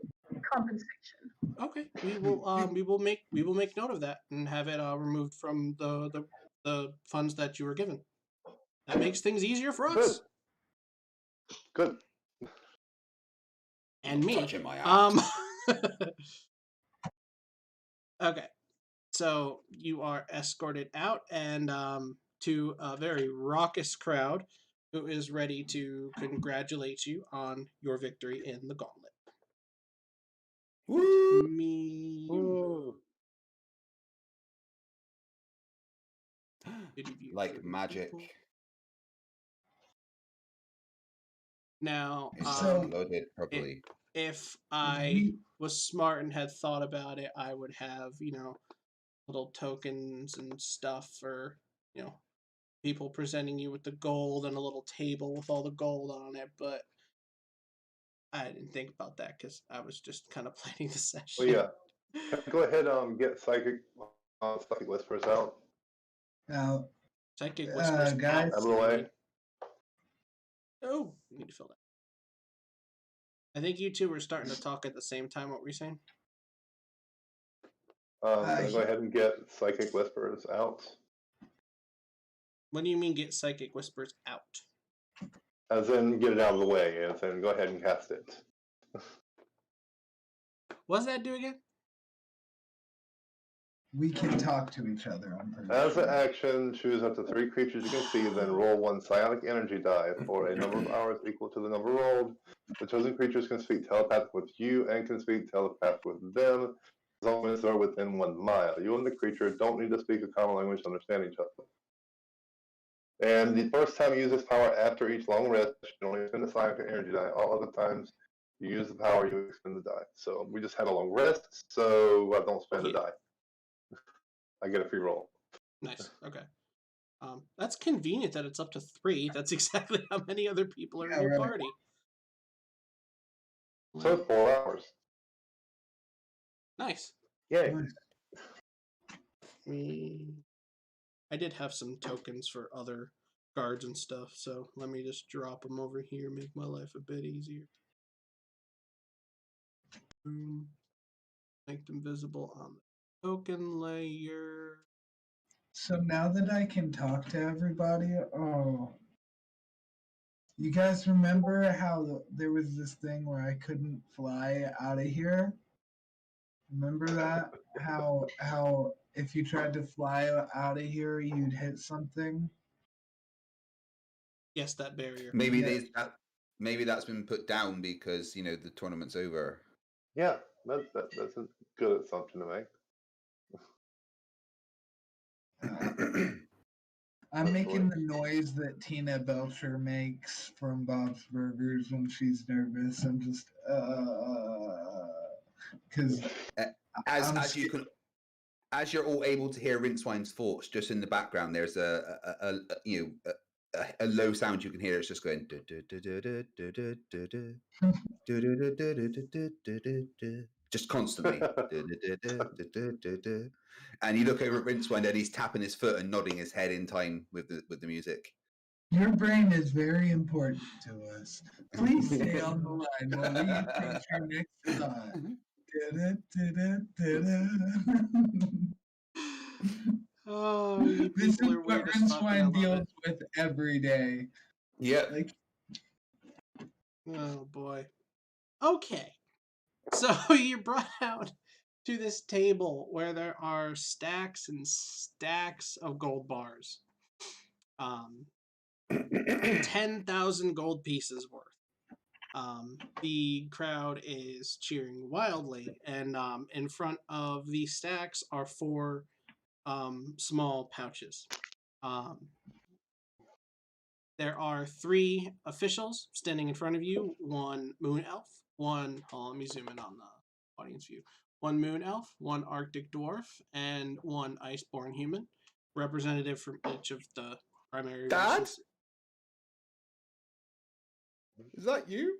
compensation. Okay, we will make note of that and have it removed from the funds that you were given. That makes things easier for Good. us Good. and me. Touching my axe. Okay, so you are escorted out and to a very raucous crowd who is ready to congratulate you on your victory in the Gauntlet. Woo! Me. Like magic. Now, It's So- loaded properly. if I was smart and had thought about it, I would have, little tokens and stuff for, people presenting you with the gold and a little table with all the gold on it, but I didn't think about that because I was just kind of planning the session. Well, yeah. Can I go ahead get psychic whispers out? now, Psychic whispers guys. Out of the way. Oh, you need to fill that. I think you two were starting to talk at the same time. What were you saying? Can I go ahead and get psychic whispers out? What do you mean get psychic whispers out? As in, get it out of the way, as in, go ahead and cast it. What does that do again? We can talk to each other. I'm pretty As sure. an action, choose up to 3 creatures you can see, then roll 1 psionic energy die for a number of hours equal to the number rolled. The chosen creatures can speak telepathic with you and can speak telepathic with them, as long as they're within 1 mile. You and the creature don't need to speak a common language to understand each other. And the first time you use this power after each long rest, you only spend a psionic energy die. All other times you use the power, you expend the die. So we just had a long rest, so I don't spend a die. I get a free roll. Nice. Okay. That's convenient that it's up to 3. That's exactly how many other people are in your right. party. So it's 4 hours. Nice. Yay. I did have some tokens for other cards and stuff. So let me just drop them over here, make my life a bit easier. Boom. Make them visible on the token layer. So now that I can talk to everybody, you guys remember how there was this thing where I couldn't fly out of here? Remember that? How if you tried to fly out of here, you'd hit something? Yes, that barrier. Maybe Yeah. maybe that's been put down because the tournament's over. Yeah, that's a good assumption to make. I'm making the noise that Tina Belcher makes from Bob's Burgers when she's nervous. I'm just because as you're all able to hear Rincewind's thoughts, just in the background, there's a low sound you can hear. It's just going. Just constantly. And you look over at Rincewynd and he's tapping his foot and nodding his head in time with the music. Your brain is very important to us. Please stay on the line while we approach your next thought. Oh, you This is people are what weird as fuck, and I Rincewynd love deals it. with every day. Yeah. Like, Oh boy. Okay. So you're brought out to this table where there are stacks and stacks of gold bars. 10,000 gold pieces worth. The crowd is cheering wildly, and in front of these stacks are 4 small pouches. There are 3 officials standing in front of you. 1 moon elf, 1. Let me zoom in on the audience view. 1 moon elf, 1 Arctic dwarf, and 1 iceborn human, representative from each of the primary Dad? races. Is that you?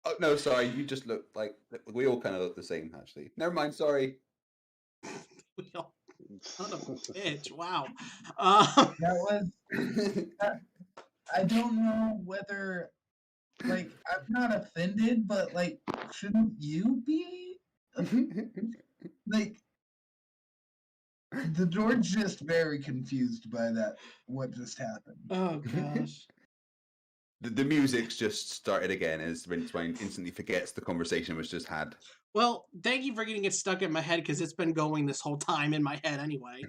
Oh no, sorry. You just look like we all kind of look the same, actually. Never mind. Sorry. We all son of a bitch! Wow. that was. I don't know whether, like, I'm not offended, but like, shouldn't you be? Like, the Jord's just very confused by that. What just happened? Oh gosh. The music's just started again as Rincewynd instantly forgets the conversation was just had. Well, thank you for getting it stuck in my head because it's been going this whole time in my head anyway.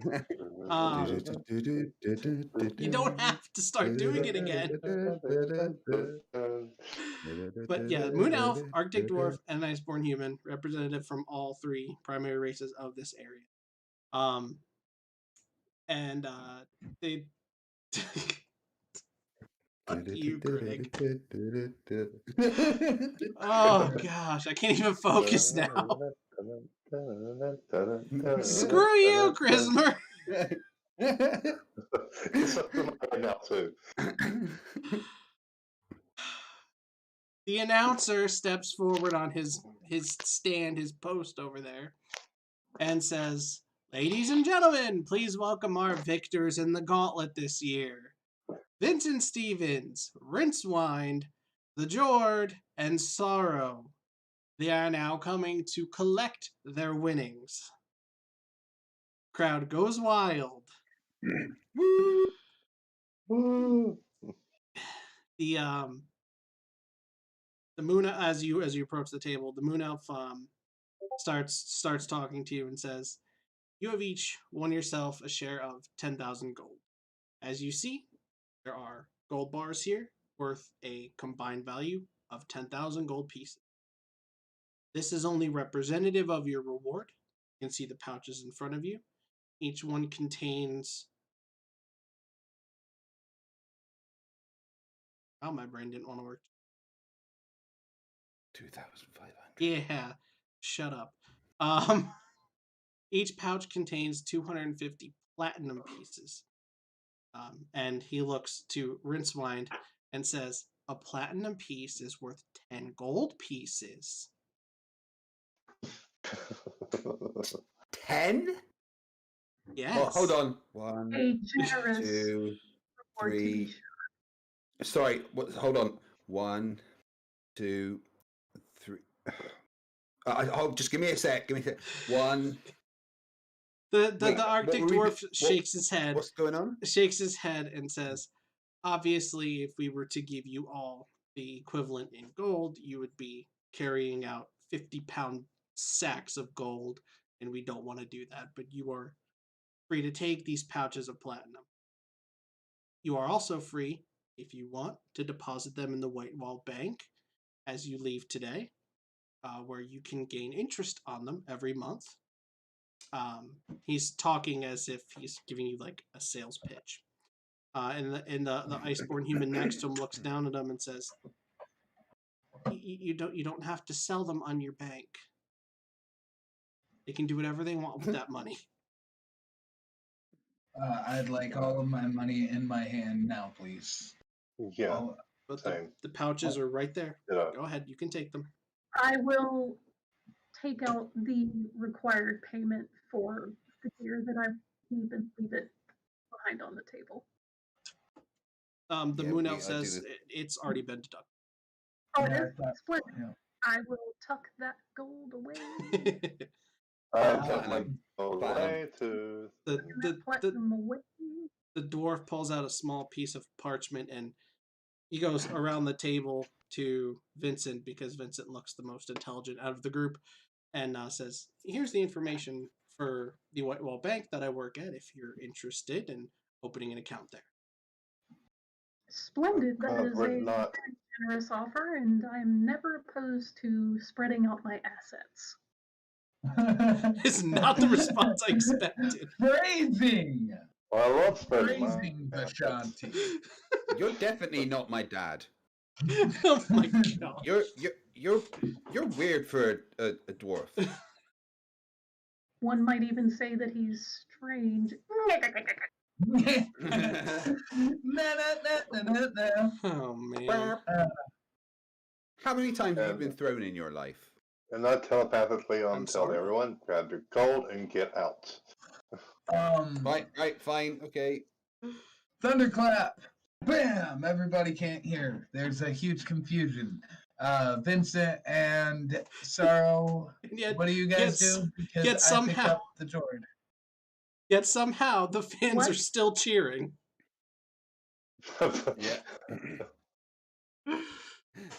You don't have to start doing it again. But yeah, Moon Elf, Arctic Dwarf, and Iceborn Human, representative from all 3 primary races of this area. And they. Fuck you, Greg. Oh gosh, I can't even focus now. Screw you, Christopher. He's something right now too. The announcer steps forward on his stand, his post over there, and says, "Ladies and gentlemen, please welcome our victors in the Gauntlet this year. Vincent Stevens, Rincewynd, the Jord, and Sarro. They are now coming to collect their winnings." Crowd goes wild. Woo! The moon, as you approach the table, the moon elf starts talking to you and says, "You have each won yourself a share of 10,000 gold. As you see, there are gold bars here worth a combined value of 10,000 gold pieces. This is only representative of your reward. You can see the pouches in front of you. Each one contains..." Oh, my brain didn't want to work. 2,500. Yeah, shut up. Each pouch contains 250 platinum pieces. And he looks to Rincewynd and says, "A platinum piece is worth 10 gold pieces." 10? Yes. Well, hold on. 1, A generous 2, Or to be 3. sure. Sorry, hold on. 1, 2, 3. Oh, just give me a sec. Give me a sec. 1. The Wait, Arctic dwarf shakes his head. What's going on? Shakes his head and says, obviously, if we were to give you all the equivalent in gold, you would be carrying out 50-pound sacks of gold, and we don't want to do that. But you are free to take these pouches of platinum. You are also free, if you want, to deposit them in the White Wall Bank as you leave today, where you can gain interest on them every month. He's talking as if he's giving you like a sales pitch. And the Iceborn human next to him looks down at him and says, "You don't have to sell them on your bank. They can do whatever they want with that money." I'd like all of my money in my hand now, please. Yeah. All- But Same. the pouches are right there. Yeah. Go ahead, you can take them. I will take out the required payment for the gear that I keep and leave it behind on the table. The Yeah, Moon I Elf do says this. it's already been deducted. Oh, Yeah, it I is? thought- Splendid. yeah. I will tuck that gold away. I Uh, took my gold platinum. away to. the Platinum away. the dwarf pulls out a small piece of parchment and he goes around the table to Vincent because Vincent looks the most intelligent out of the group and says, "Here's the information for the White Wall Bank that I work at if you're interested in opening an account there." Splendid. That is We're a not. very generous offer, and I'm never opposed to spreading out my assets. It's not the response I expected. Phrasing! Well, I love spreading my Phrasing, assets. Vishanti. You're definitely not my dad. Oh my god. You're weird for a dwarf. One might even say that he's strange. Oh man. How many times have you And- been thrown in your life? And not telepathically I'm tell sorry? everyone, grab your gold and get out. Right, fine, okay. Thunderclap! Bam! Everybody can't hear. There's a huge confusion. Vincent and Sarro, And yet, what do you guys yet- do? Because yet I picked somehow- up the Jord. Yet somehow the fans What? are still cheering. Yeah.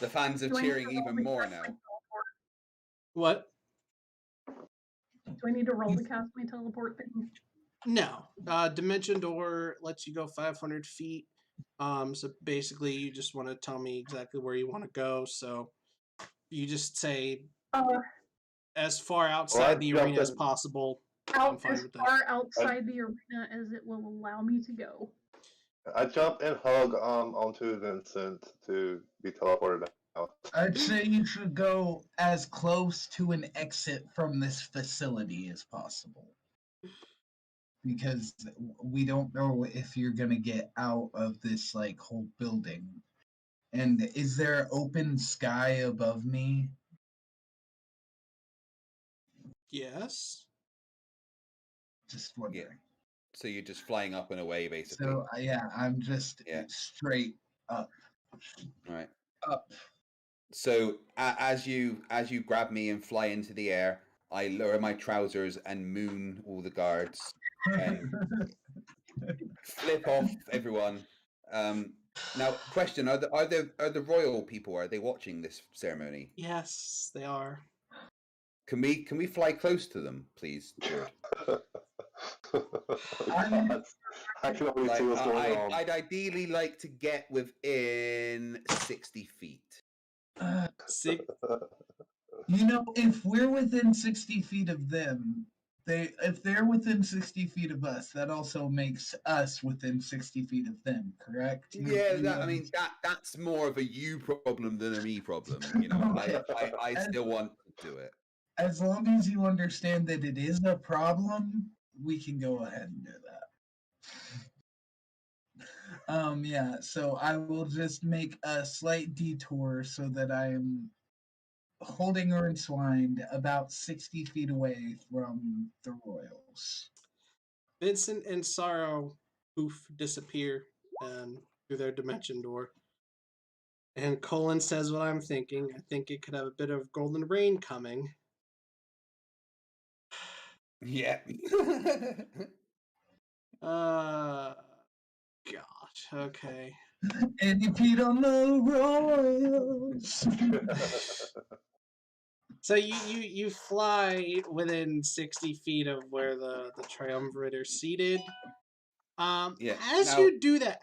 The fans are Do I need cheering to roll even the more cast now. my teleport? What? Do I need to roll to cast my teleport thing? No. Dimension Door lets you go 500 feet. So basically, you just want to tell me exactly where you want to go. So you just say as far outside the jumped arena as in- possible. I'm Out fine as with that. far outside the arena as it will allow me to go. I jump and hug onto Vincent to be teleported out. I'd say you should go as close to an exit from this facility as possible. Because we don't know if you're gonna get out of this like whole building. And is there open sky above me? Yes. Just wondering. So you're just flying up and away, basically. So yeah, I'm just Yeah. straight up. All right. Up. So as you grab me and fly into the air, I lower my trousers and moon all the guards and flip off everyone. Now, question: Are the royal people? Are they watching this ceremony? Yes, they are. Can we fly close to them, please, Jord? God, I can only Like, see what's going on. I'd ideally like to get within 60 feet. Six, You know, if we're within 60 feet of them, if they're within 60 feet of us, that also makes us within 60 feet of them, correct? Yeah, that's more of a you problem than a me problem. You know, I still want to do it. As long as you understand that it is a problem, we can go ahead and do that. Yeah, so I will just make a slight detour so that I am holding Rincewynd about 60 feet away from the royals. Vincent and Sarro poof disappear and through their dimension door. And Colin says what I'm thinking. I think it could have a bit of golden rain coming. Yeah. Gosh, okay. And if you don't know royals. So you fly within 60 feet of where the triumvirate are seated. Yeah. As Now- you do that,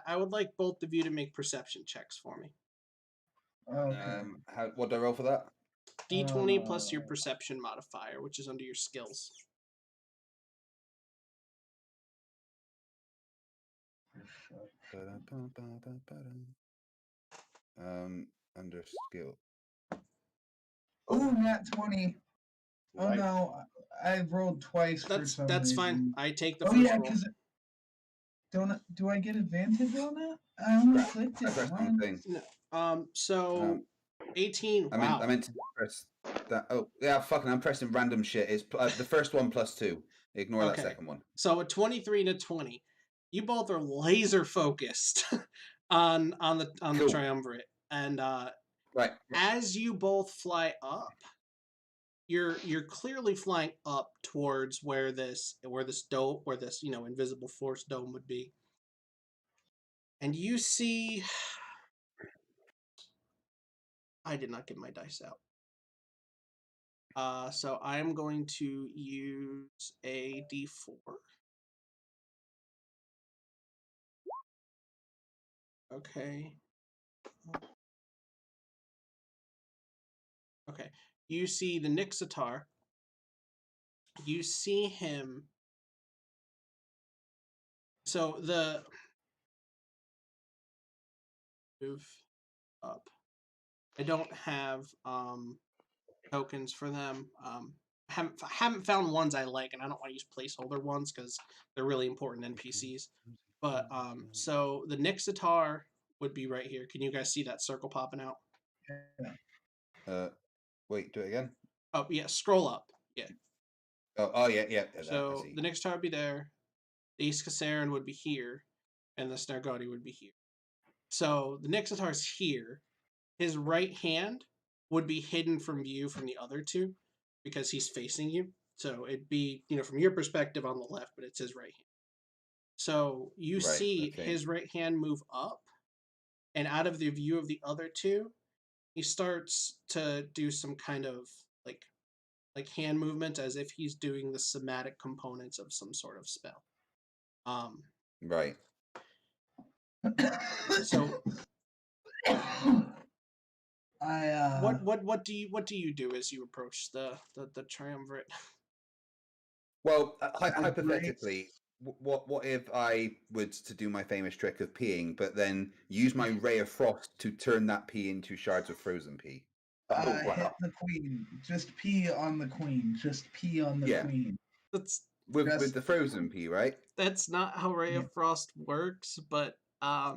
I would like both of you to make perception checks for me. Okay. What do I roll for that? D20 plus your perception modifier, which is under your skills. Under skill. Oh, nat 20. Oh Nice. no, I rolled twice for some That's reason. fine. I take the Oh first yeah, roll. because do I get advantage on that? I only clicked I it pressed once. one thing. So 18. I Wow. meant to press that. Oh yeah, fucking! I'm pressing random shit. It's the first one +2. Ignore that second one. So a 23 and a 20. You both are laser focused on the Cool. triumvirate, and Right. as you both fly up, you're clearly flying up towards where this invisible force dome would be, and you see. I did not get my dice out. So I am going to use a D4. Okay. Okay. You see the Nixitar. You see him. So the move up. I don't have tokens for them. Haven't found ones I like, and I don't want to use placeholder ones because they're really important NPCs. But so the Nixitar would be right here. Can you guys see that circle popping out? Wait, do it again. Oh yeah, scroll up. Yeah. Oh yeah. So the Nixitar would be there. The Iskasaran would be here, and the Snargoti would be here. So the Nixitar's here. His right hand would be hidden from view from the other two because he's facing you. So it'd be, from your perspective on the left, but it's his right hand. So you see his right hand move up, and out of the view of the other two, he starts to do some kind of like hand movement as if he's doing the somatic components of some sort of spell. Right. So I what do you do as you approach the triumvirate? Well, hypothetically, what if I was to do my famous trick of peeing, but then use my ray of frost to turn that pee into shards of frozen pee? hit the queen. Just pee on the queen. Just pee on the queen. That's with the frozen pee, right? That's not how Ray of Frost works, but I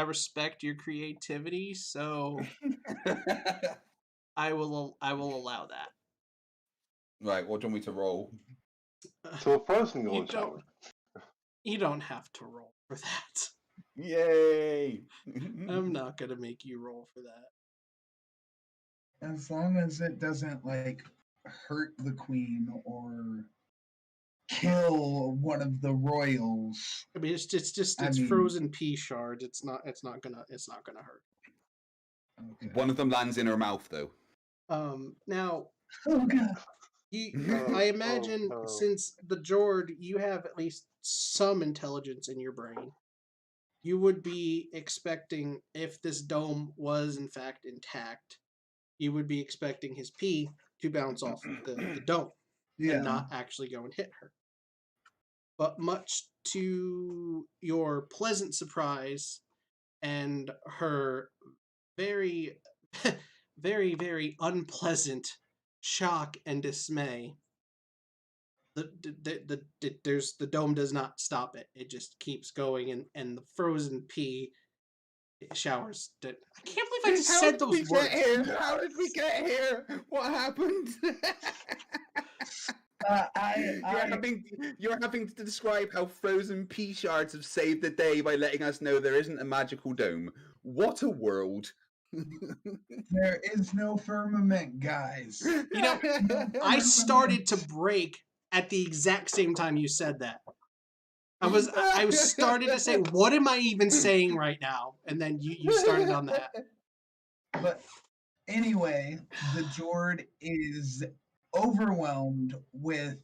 respect your creativity, so I will allow that. Right, what do you want me to roll? So a frozen golden You don't- shower. You don't have to roll for that. Yay! I'm not gonna make you roll for that. As long as it doesn't hurt the queen or kill one of the royals. I mean, it's frozen pea shards. It's not gonna hurt. Okay. One of them lands in her mouth, though. Now, Oh god. I imagine since the Jord, you have at least some intelligence in your brain. You would be expecting, if this dome was in fact intact, you would be expecting his pee to bounce off the dome and not actually go and hit her. But much to your pleasant surprise and her very, very, very unpleasant shock and dismay, the dome does not stop it. It just keeps going, and the frozen pea showers. I can't believe I just said those words. How did we get here? What happened? You're having to describe how frozen pea shards have saved the day by letting us know there isn't a magical dome. What a world! There is no firmament, guys. You know, I started to break at the exact same time you said that. I was started to say, what am I even saying right now? And then you started on that. But anyway, the Jord is overwhelmed with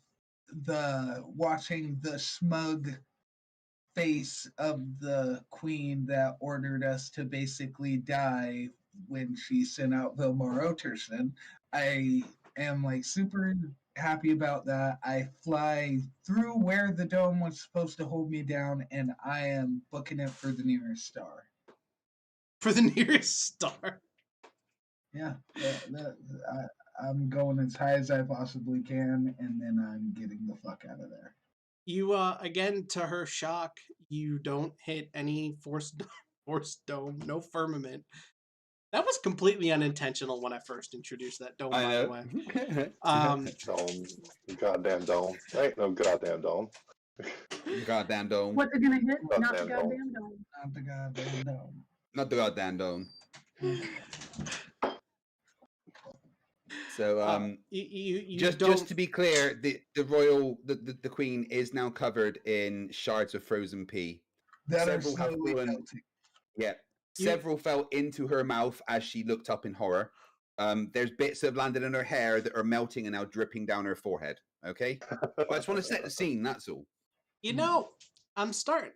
watching the smug face of the queen that ordered us to basically die when she sent out Vilmar Oterson. I am like super happy about that. I fly through where the dome was supposed to hold me down, and I am booking it for the nearest star. For the nearest star. Yeah, I'm going as high as I possibly can, and then I'm getting the fuck out of there. You again, to her shock, you don't hit any force dome, no firmament. That was completely unintentional when I first introduced that dome, by the way. Dome. Goddamn dome. Ain't no goddamn dome. Goddamn dome. What's it gonna hit? Goddamn Not the dome. goddamn dome. Not the goddamn dome. Not the goddamn dome. So you just to be clear, the queen is now covered in shards of frozen pea. That are Several have slowly fallen. melting. Yeah, several fell into her mouth as she looked up in horror. There's bits that have landed in her hair that are melting and now dripping down her forehead. Okay, but I just want to set the scene. That's all. You know, I'm starting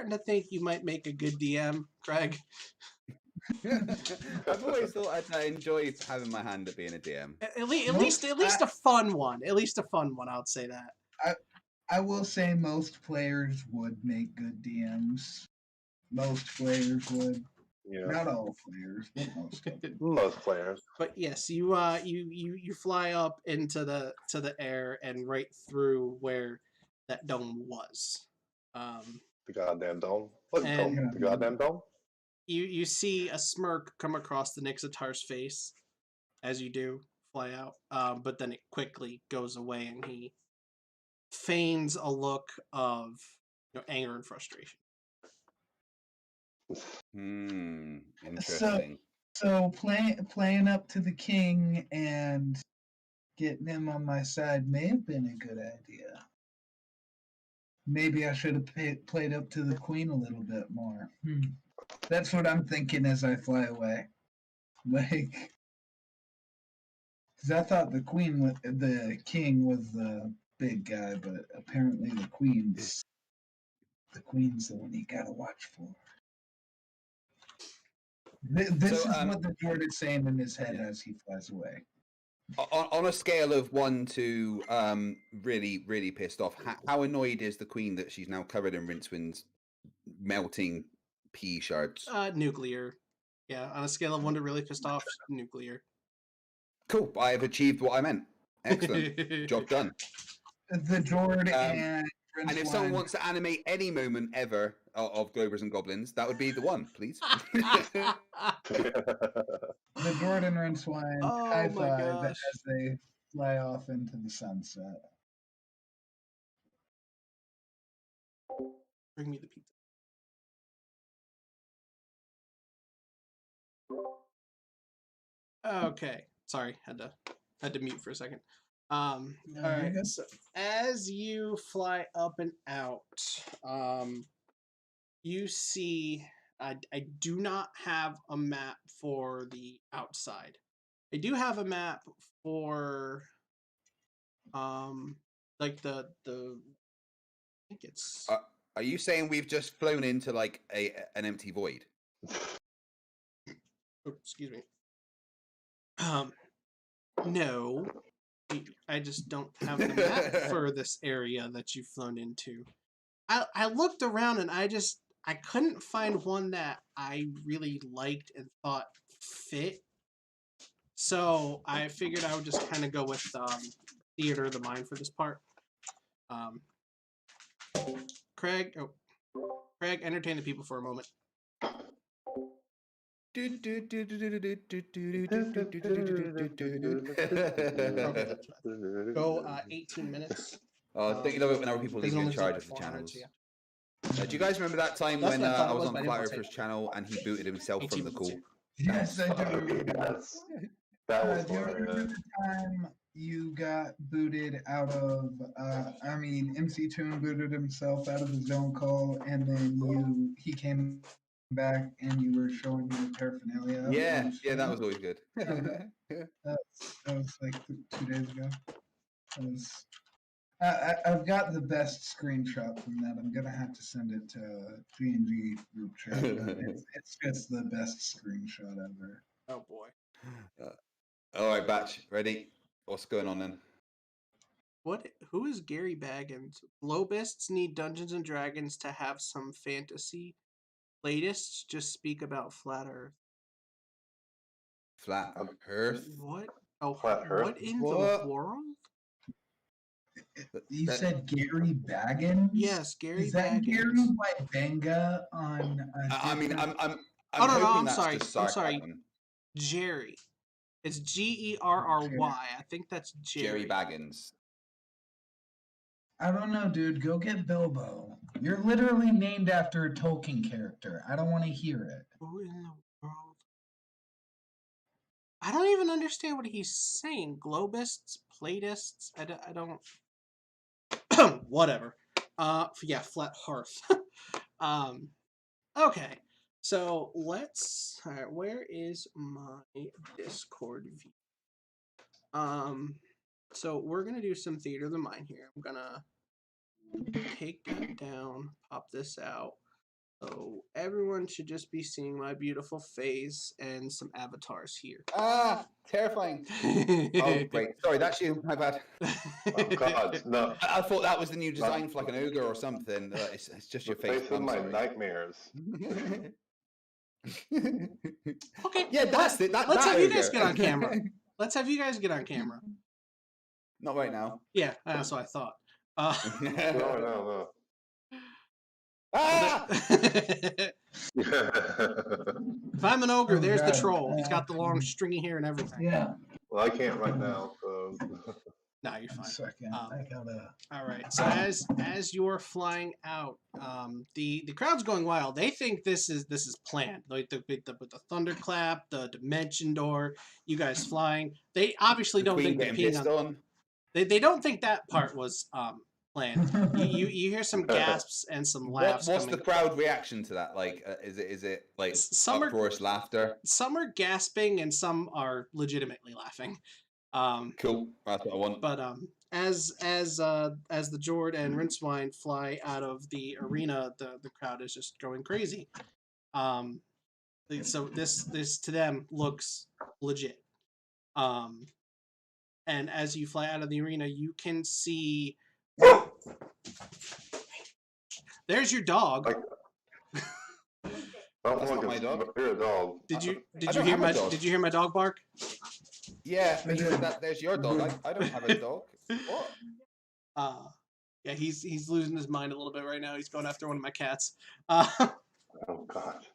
to think you might make a good DM, Craig. I've always thought I enjoyed having my hand at being a DM. At least a fun one. At least a fun one. I would say that. I will say most players would make good DMs. Most players would. Yeah. Not all players, but most of them. Most players. But yes, you fly up into the air and right through where that dome was. The goddamn dome. What And- dome? The goddamn dome? You see a smirk come across the Nixitar's face as you do fly out, but then it quickly goes away, and he feigns a look of anger and frustration. Interesting. So playing up to the king and getting him on my side may have been a good idea. Maybe I should have played up to the queen a little bit more. That's what I'm thinking as I fly away. Like, because I thought the king was the big guy, but apparently the queen's the one you gotta watch for. This is what the Jord is saying in his head as he flies away. On a scale of 1 to really, really pissed off, how annoyed is the queen that she's now covered in Rincewind's melting pea shards? Nuclear. Yeah, on a scale of 1 to really pissed off, nuclear. Cool. I have achieved what I meant. Excellent. Job done. The Jord and And if someone wants to animate any moment ever of Globers and Goblins, that would be the one, please. The Jord and Rincewynd high five as they fly off into the sunset. Bring me the pizza. Okay, sorry, had to mute for a second. All right. So as you fly up and out, you see. I do not have a map for the outside. I do have a map for, like the. I think it's. Are you saying we've just flown into like an empty void? Oh, excuse me. No, I just don't have the map for this area that you've flown into. I looked around and I couldn't find one that I really liked and thought fit. So I figured I would just kind of go with Theater of the Mind for this part. Craig, entertain the people for a moment. Okay, go 18 minutes. Thinking of it when other people Because leave it you only in goes up charge to of the 400, channels. so yeah. Do you guys remember that time That's when what I thought I it was was, on but I didn't Flat want to say Earther's that. channel and he booted himself 18 from the minutes, call? Yes, I do. Yes. That was Do you fun. remember the time you got booted out of, MC Toon booted himself out of his own call, and then he came back and you were showing your paraphernalia? Yeah, on yeah, that stream? was always good. That was like 2 days ago. I've got the best screenshot from that. I'm gonna have to send it to G&G group chat. But it's just the best screenshot ever. Oh boy. All right, Batch, ready? What's going on then? Who is Gary Baggins? Globists need Dungeons and Dragons to have some fantasy. Latest just speak about Flat Earth. Flat Earth? What? Oh, Flat Earth? what in What? the world? You said Gary Baggins? Yes, Gary Is that Baggins. Gary Benga on? I mean, I'm Oh, no, hoping I'm that's sorry. just I'm sorry. sarcasm. Jerry. It's Gerry. I think that's Jerry Jerry. Baggins. I don't know, dude. Go get Bilbo. You're literally named after a Tolkien character. I don't want to hear it. Who in the world? I don't even understand what he's saying. Globists, Platists. I don't. Whatever. Yeah, Flat Hearth. Okay. So let's. All right, where is my Discord view? So we're gonna do some Theater of the Mind here. I'm gonna take that down, pop this out. So everyone should just be seeing my beautiful face and some avatars here. Ah, terrifying. Oh, great. Sorry, that's you. My bad. Oh God, no. I thought that was the new design for like an ogre or something. It's just your The face. face of I'm my sorry. nightmares. Okay. Yeah, that's it. Let's that have you guys ogre. get on camera. Let's have you guys get on camera. Not right now. Yeah, that's what I thought. No. Ah! If I'm an ogre, Oh, there's the God. troll. He's got the long stringy hair and everything. Yeah. Well, I can't right now, so. No, you're 1 fine. second. I gotta. All right. So as you're flying out, the crowd's going wild. They think this is planned. Like with the thunderclap, the dimension door, you guys flying. They obviously don't Queen think the getting peeing pissed on. They don't think that part was planned. You hear some gasps and some laughs. What's coming. the crowd reaction to that? Like, is it like Some are- uproarious laughter? Some are gasping and some are legitimately laughing. Cool. That's what I want. But as the Jord and Rincewynd fly out of the arena, the crowd is just going crazy. So this to them looks legit. And as you fly out of the arena, you can see. There's your dog. Don't That's look not my at dog. You're a dog. Did you I don't have a dog. did you hear my dog bark? Yeah, but you said that there's your dog. I don't have a dog. What? Yeah, he's losing his mind a little bit right now. He's going after one of my cats. Oh God.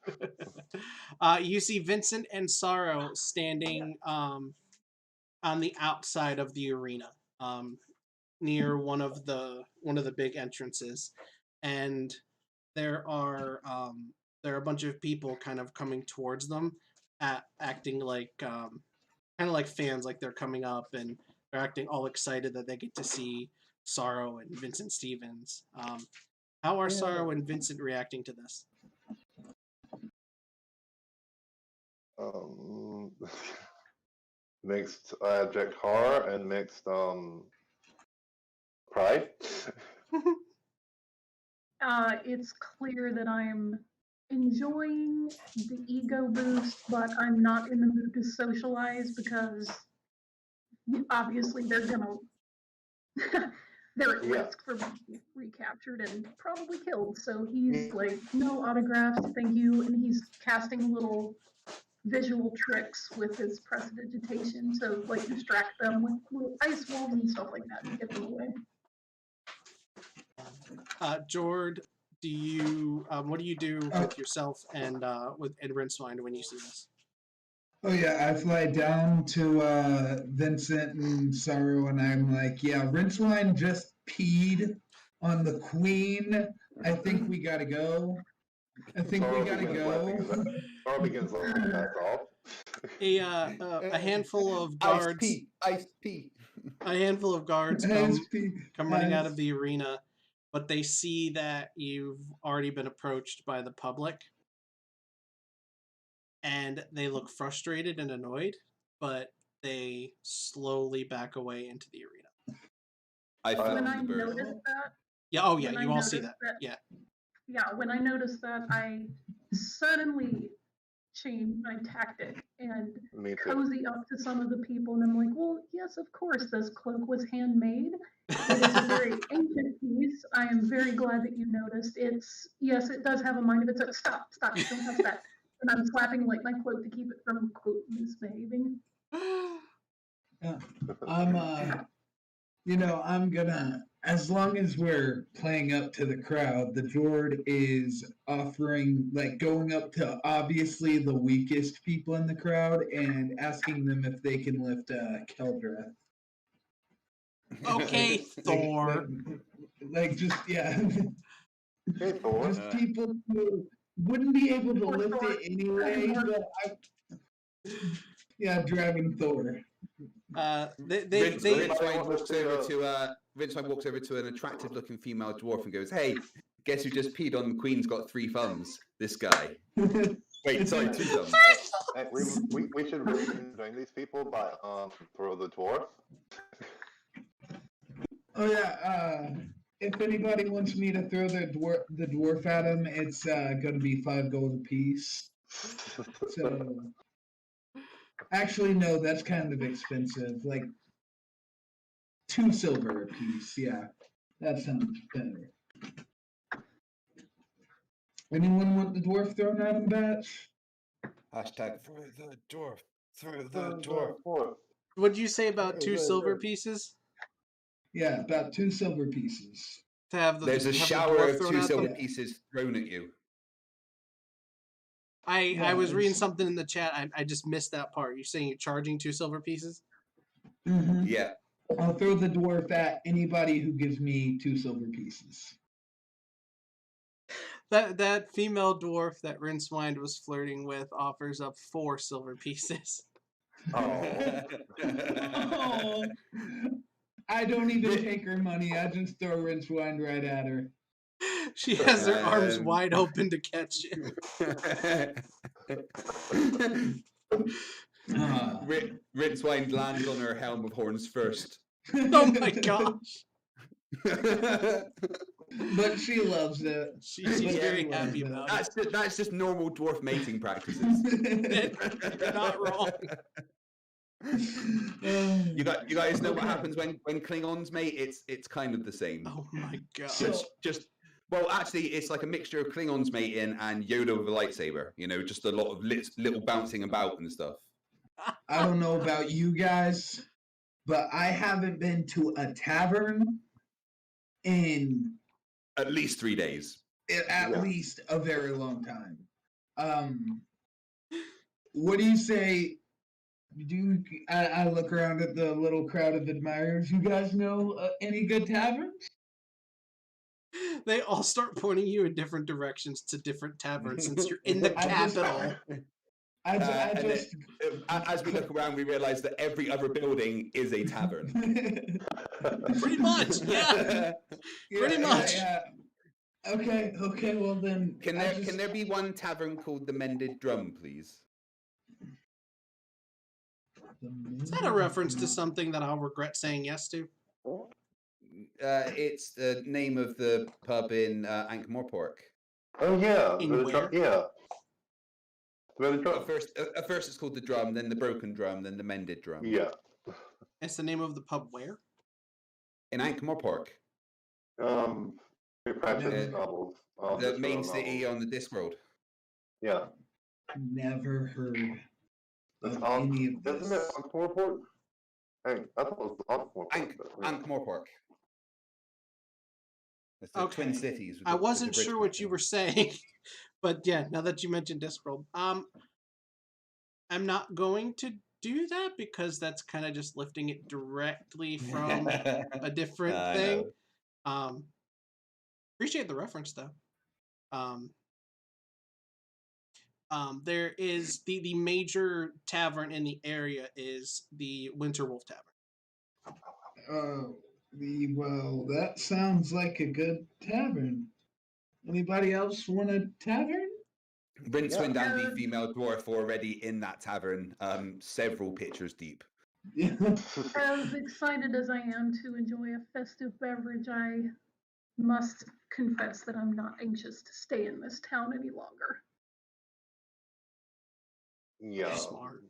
You see Vincent and Sarro standing on the outside of the arena, near one of the big entrances, and there are a bunch of people kind of coming towards them, acting like kind of like fans, like they're coming up and they're acting all excited that they get to see Sarro and Vincent Stevens. How are Sarro and Vincent reacting to this? Mixed abject horror and mixed pride. It's clear that I'm enjoying the ego boost, but I'm not in the mood to socialize because obviously they're at risk for being recaptured and probably killed. So he's like, no autographs, thank you, and he's casting little visual tricks with his prestidigitation to like distract them with little ice walls and stuff like that to get them away. Jord, do you what do you do with yourself and Rincewynd when you see this? Oh yeah, I fly down to Vincent and Sarro, and I'm like, yeah, Rincewynd just peed on the queen. I think we gotta go. I think we Sorrow gotta begins laughing. go. Sorrow begins laughing. That's all. A handful of Iced guards. pea, iced pea. A handful of guards Nice come running out nice. of the arena, but they see that you've already been approached by the public, and they look frustrated and annoyed, but they slowly back away into the arena. I When When found I the bird. noticed that, Yeah, oh yeah, when I you all see noticed that. Yeah. yeah, when I noticed that, I suddenly changed my tactic and Me too. cozy up to some of the people, and I'm like, well, yes, of course, this cloak was handmade. It is a very ancient piece. I am very glad that you noticed. Yes, it does have a mind of its own. Stop, don't touch that. And I'm slapping like my cloak to keep it from quote misbehaving. Yeah. I'm I'm gonna, as long as we're playing up to the crowd, the Jord is offering, like, going up to obviously the weakest people in the crowd and asking them if they can lift Keldra. Okay, Thor. Like just, yeah. Hey, Thor. Just people who wouldn't be able to Or lift Thor. it anyway, yeah, Dragon Thor. Rincewynd walks over to an attractive-looking female dwarf and goes, "Hey, guess who just peed on the queen's got 3 thumbs? This guy." Wait, sorry, 2 thumbs. We should really join these people by throw the dwarf. Oh yeah, if anybody wants me to throw the dwarf at him, it's gonna be 5 gold apiece. So actually no, that's kind of expensive. Like 2 silver apiece, yeah. That sounds better. Anyone want the dwarf thrown at him, Batch? Hashtag throw the dwarf. Throw the dwarf. What'd you say about 2 silver pieces? Yeah, about 2 silver pieces. To have There's a have the shower dwarf of thrown 2 at silver them? pieces thrown at you. I was reading something in the chat. I just missed that part. You're saying you're charging 2 silver pieces? Mm-hmm. Yeah. I'll throw the dwarf at anybody who gives me 2 silver pieces. That female dwarf that Rincewynd was flirting with offers up 4 silver pieces. Oh. Oh. I don't even take her money. I just throw Rincewynd right at her. She has her arms wide open to catch you. Rincewynd lands on her helm of horns first. Oh my gosh. But she loves it. She's very happy about it. That's just normal dwarf mating practices. You're not wrong. You guys know what happens when Klingons mate? It's kind of the same. Oh my god. Just well, actually, it's like a mixture of Klingons mating and Yoda with a lightsaber. You know, just a lot of little bouncing about and stuff. I don't know about you guys, but I haven't been to a tavern in At least 3 days. at least a very long time. What do you say? I look around at the little crowd of admirers. You guys know any good taverns? They all start pointing you in different directions to different taverns since you're in the capital. As we look around, we realize that every other building is a tavern. Pretty much, yeah. Pretty much. Yeah. Okay, well then. Can there be one tavern called the Mended Drum, please? Is that a reference to something that I'll regret saying yes to? It's the name of the pub in Ankh-Morpork. Oh yeah. In where? Yeah. At first it's called the Drum, then the Broken Drum, then the Mended Drum. Yeah. It's the name of the pub where? In Ankh-Morpork. Pratchett's novels. The main city on the Discworld. Yeah. Never heard That's of any of this. Isn't it Ankh-Morpork? I thought it was Ankh-Morpork. Ankh-Morpork. It's the Twin Cities. I wasn't sure what you were saying, but yeah, now that you mentioned Discworld, I'm not going to do that because that's kind of just lifting it directly from a different I thing. know. Appreciate the reference though. There is the major tavern in the area is the Winter Wolf Tavern. Well, that sounds like a good tavern. Anybody else want a tavern? Rincewynd Yeah. and the female dwarf were already in that tavern, several pitchers deep. Yeah. As excited as I am to enjoy a festive beverage, I must confess that I'm not anxious to stay in this town any longer. Yeah. Smart.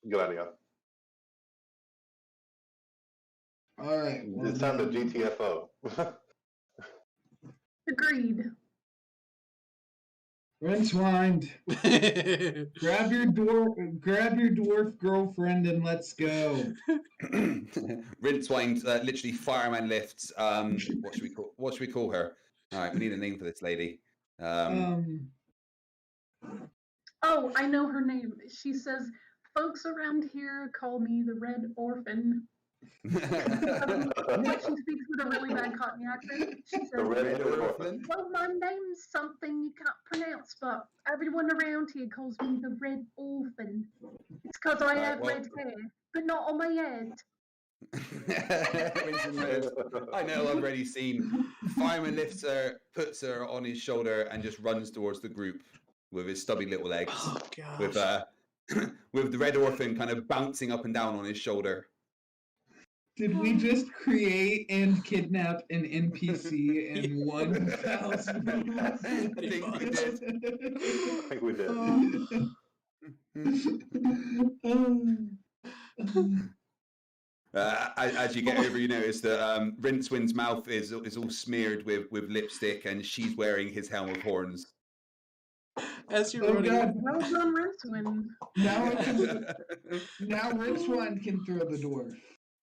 Good idea. All right. Well, It's time to then, GTFO. Agreed. Rincewynd, grab your dwarf girlfriend and let's go. Rincewynd, literally fireman lifts. What should we call her? All right, we need a name for this lady. Oh, I know her name. She says, folks around here call me the Red Orphan. Like she speaks with a really bad Cockney accent. She The says, red orphan. well, my name's something you can't pronounce, but everyone around here calls me the Red Orphan. It's because I have red hair, but not on my head. Vincent goes, I know, I've already seen. Fireman lifts her, puts her on his shoulder, and just runs towards the group with his stubby little legs, Oh gosh. with the red orphan kind of bouncing up and down on his shoulder. Did we just create and kidnap an NPC in 1,000? I think we did. I think we did. As you get over, you notice that Rincewind's mouth is all smeared with lipstick, and she's wearing his helm of horns. As you're Oh, running, God. Well done, Rincewynd. Now Rincewynd can throw the dwarf.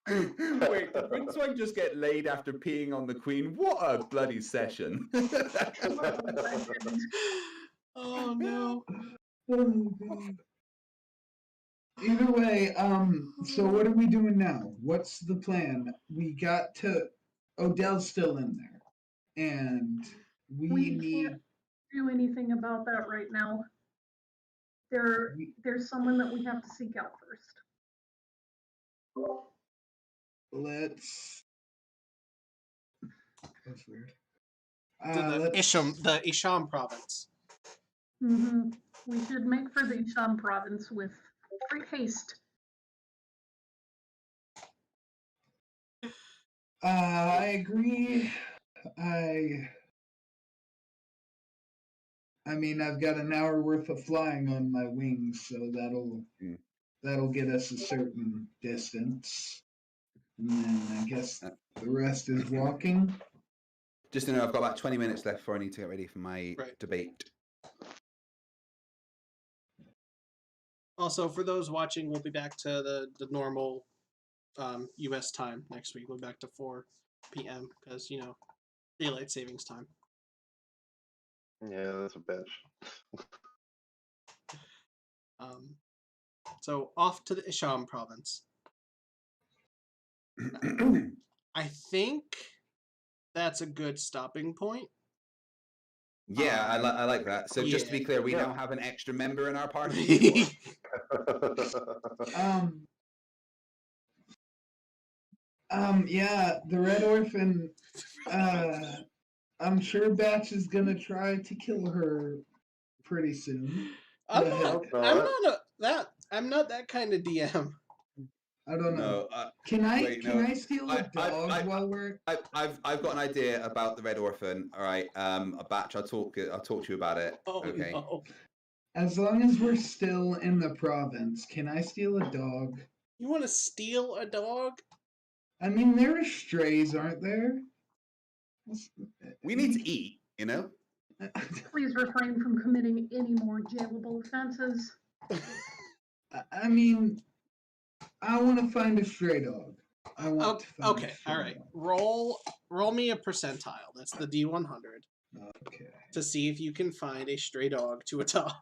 Wait, did Rincewynd just get laid after peeing on the queen? What a bloody session! oh no. Oh, God. Either way, so what are we doing now? What's the plan? We got to Odell's still in there, and We need. can't do anything about that right now. There's someone that we have to seek out first. Let's. That's weird. The Isham province. Mm-hmm. We should make for the Isham province with great haste. I agree. I mean, I've got an hour worth of flying on my wings, so that'll get us a certain distance. And then I guess the rest is walking. Just to know, I've got about 20 minutes left before I need to get ready for my debate. Also, for those watching, we'll be back to the normal U.S. time next week. We'll be back to 4 p.m. because, daylight savings time. Yeah, that's a bitch. So off to the Isham province. I think that's a good stopping point. Yeah, I like that. So just to be clear, we Yeah. now have an extra member in our party. Yeah, the Red Orphan. I'm sure Batch is gonna try to kill her pretty soon. I'm not that kind of DM. I don't know. Can I steal a dog while we're? I've got an idea about the Red Orphan. All right, Batch, I'll talk to you about it. Oh, okay. No. As long as we're still in the province, can I steal a dog? You want to steal a dog? I mean, there are strays, aren't there? We need to eat, you know? Please refrain from committing any more jailable offenses. I mean, I want to find a stray dog. Okay, all right. Roll me a percentile. That's the D100. Okay. To see if you can find a stray dog to adopt.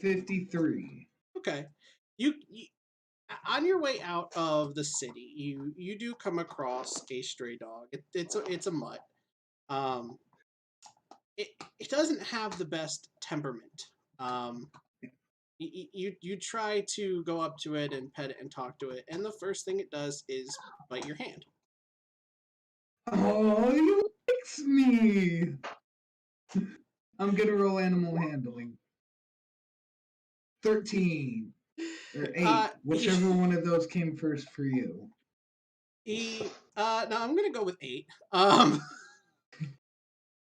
53. Okay. You on your way out of the city, you do come across a stray dog. It's a mutt. Um, it doesn't have the best temperament. You try to go up to it and pet it and talk to it, and the first thing it does is bite your hand. Oh, he likes me. I'm gonna roll animal handling. 13 or 8, whichever one of those came first for you. No, I'm gonna go with 8.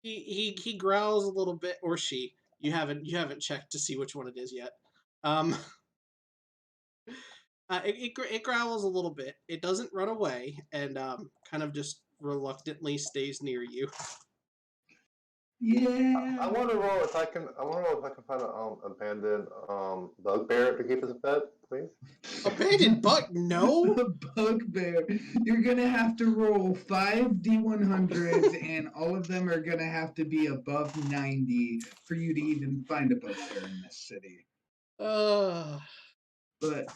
He growls a little bit, or she. You haven't checked to see which one it is yet. It growls a little bit. It doesn't run away, and kind of just reluctantly stays near you. Yeah. I want to roll if I can. I want to roll if I can find an abandoned bugbear to keep as a pet, please. Abandoned bug? No. A bugbear. You're gonna have to roll 5 D100s, and all of them are gonna have to be above 90 for you to even find a bugbear in this city. But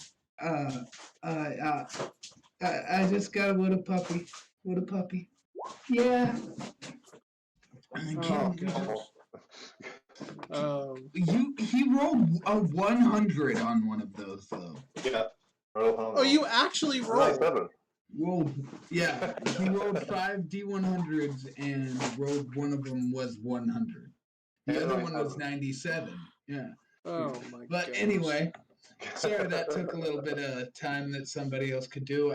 I just got a little puppy. Little puppy. Yeah. Oh gosh. He rolled a 100 on one of those though. Yeah. Oh, you actually rolled. 7. Rolled, yeah. He rolled 5 D100s and rolled one of them was 100. The other one was 97. Yeah. Oh my. But gosh. Anyway, sorry that took a little bit of time that somebody else could do.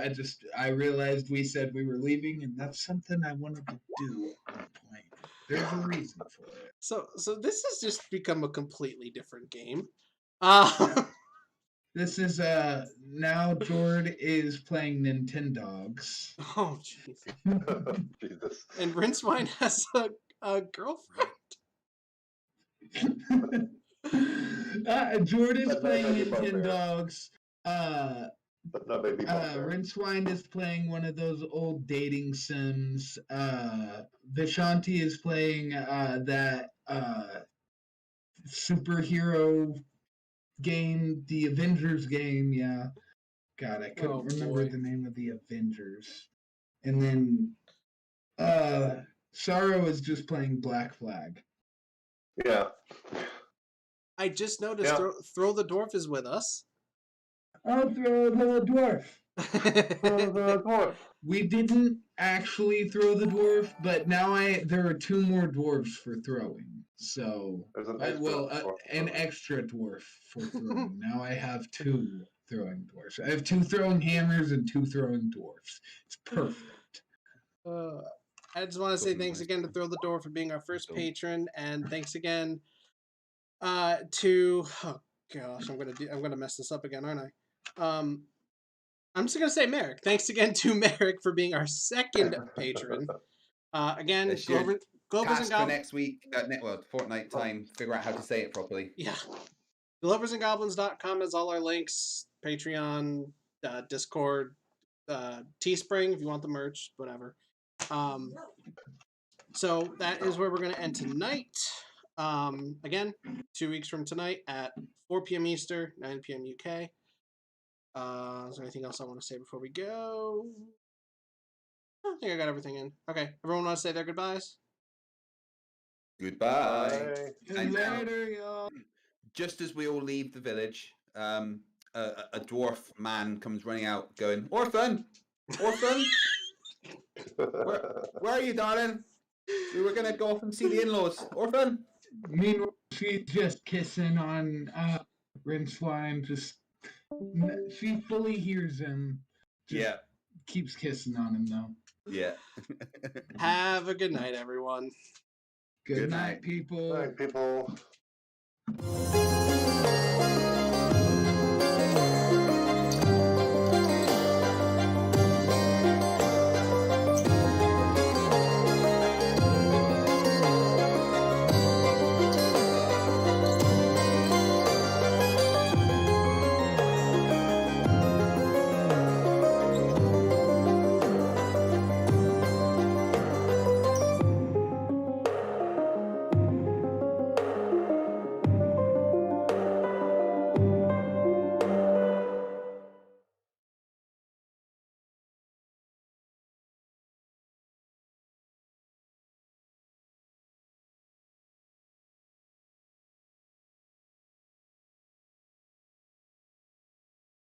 I realized we said we were leaving, and that's something I wanted to do at one point. There's a reason for it. So this has just become a completely different game. This is now Jord is playing Nintendogs. Oh Jesus. Jesus. And Rincewynd has a girlfriend. Jord is But playing not baby Nintendogs. But not baby bugbear. Rincewynd is playing one of those old dating sims. Vishanti is playing that superhero game, the Avengers game. Yeah, God, I couldn't remember the name of the Avengers. And then Sarro is just playing Black Flag. Yeah. I just noticed Throw the Dwarf is with us. Oh, throw the dwarf. The dwarf. We didn't actually throw the dwarf, but now there are 2 more dwarves for throwing. So, an extra dwarf for throwing. Now I have 2 throwing dwarves. I have 2 throwing hammers and 2 throwing dwarves. It's perfect. I just want to say thanks again to Throw the Dwarf for being our first patron, and thanks again to I'm gonna mess this up again, aren't I? I'm just gonna say Merrick. Thanks again to Merrick for being our second patron. Again, Glovers and for next week fortnight time. Figure out how to say it properly. Yeah, gloversandgoblins.com has all our links. Patreon, Discord, Teespring if you want the merch, whatever. So that is where we're gonna end tonight. Again, 2 weeks from tonight at 4 p.m. Eastern, 9 p.m. UK. Is there anything else I want to say before we go? I think I got everything in. Okay, everyone want to say their goodbyes? Goodbye. And later, y'all. Just as we all leave the village, a dwarf man comes running out going, Orphan! Orphan! Where are you, darling? We were going to go off and see the in-laws. Orphan! Meanwhile, she's just kissing on Rincewynd. She fully hears him. Yeah. Keeps kissing on him, though. Yeah. Have a good night, everyone. Good night, people. Good night, people.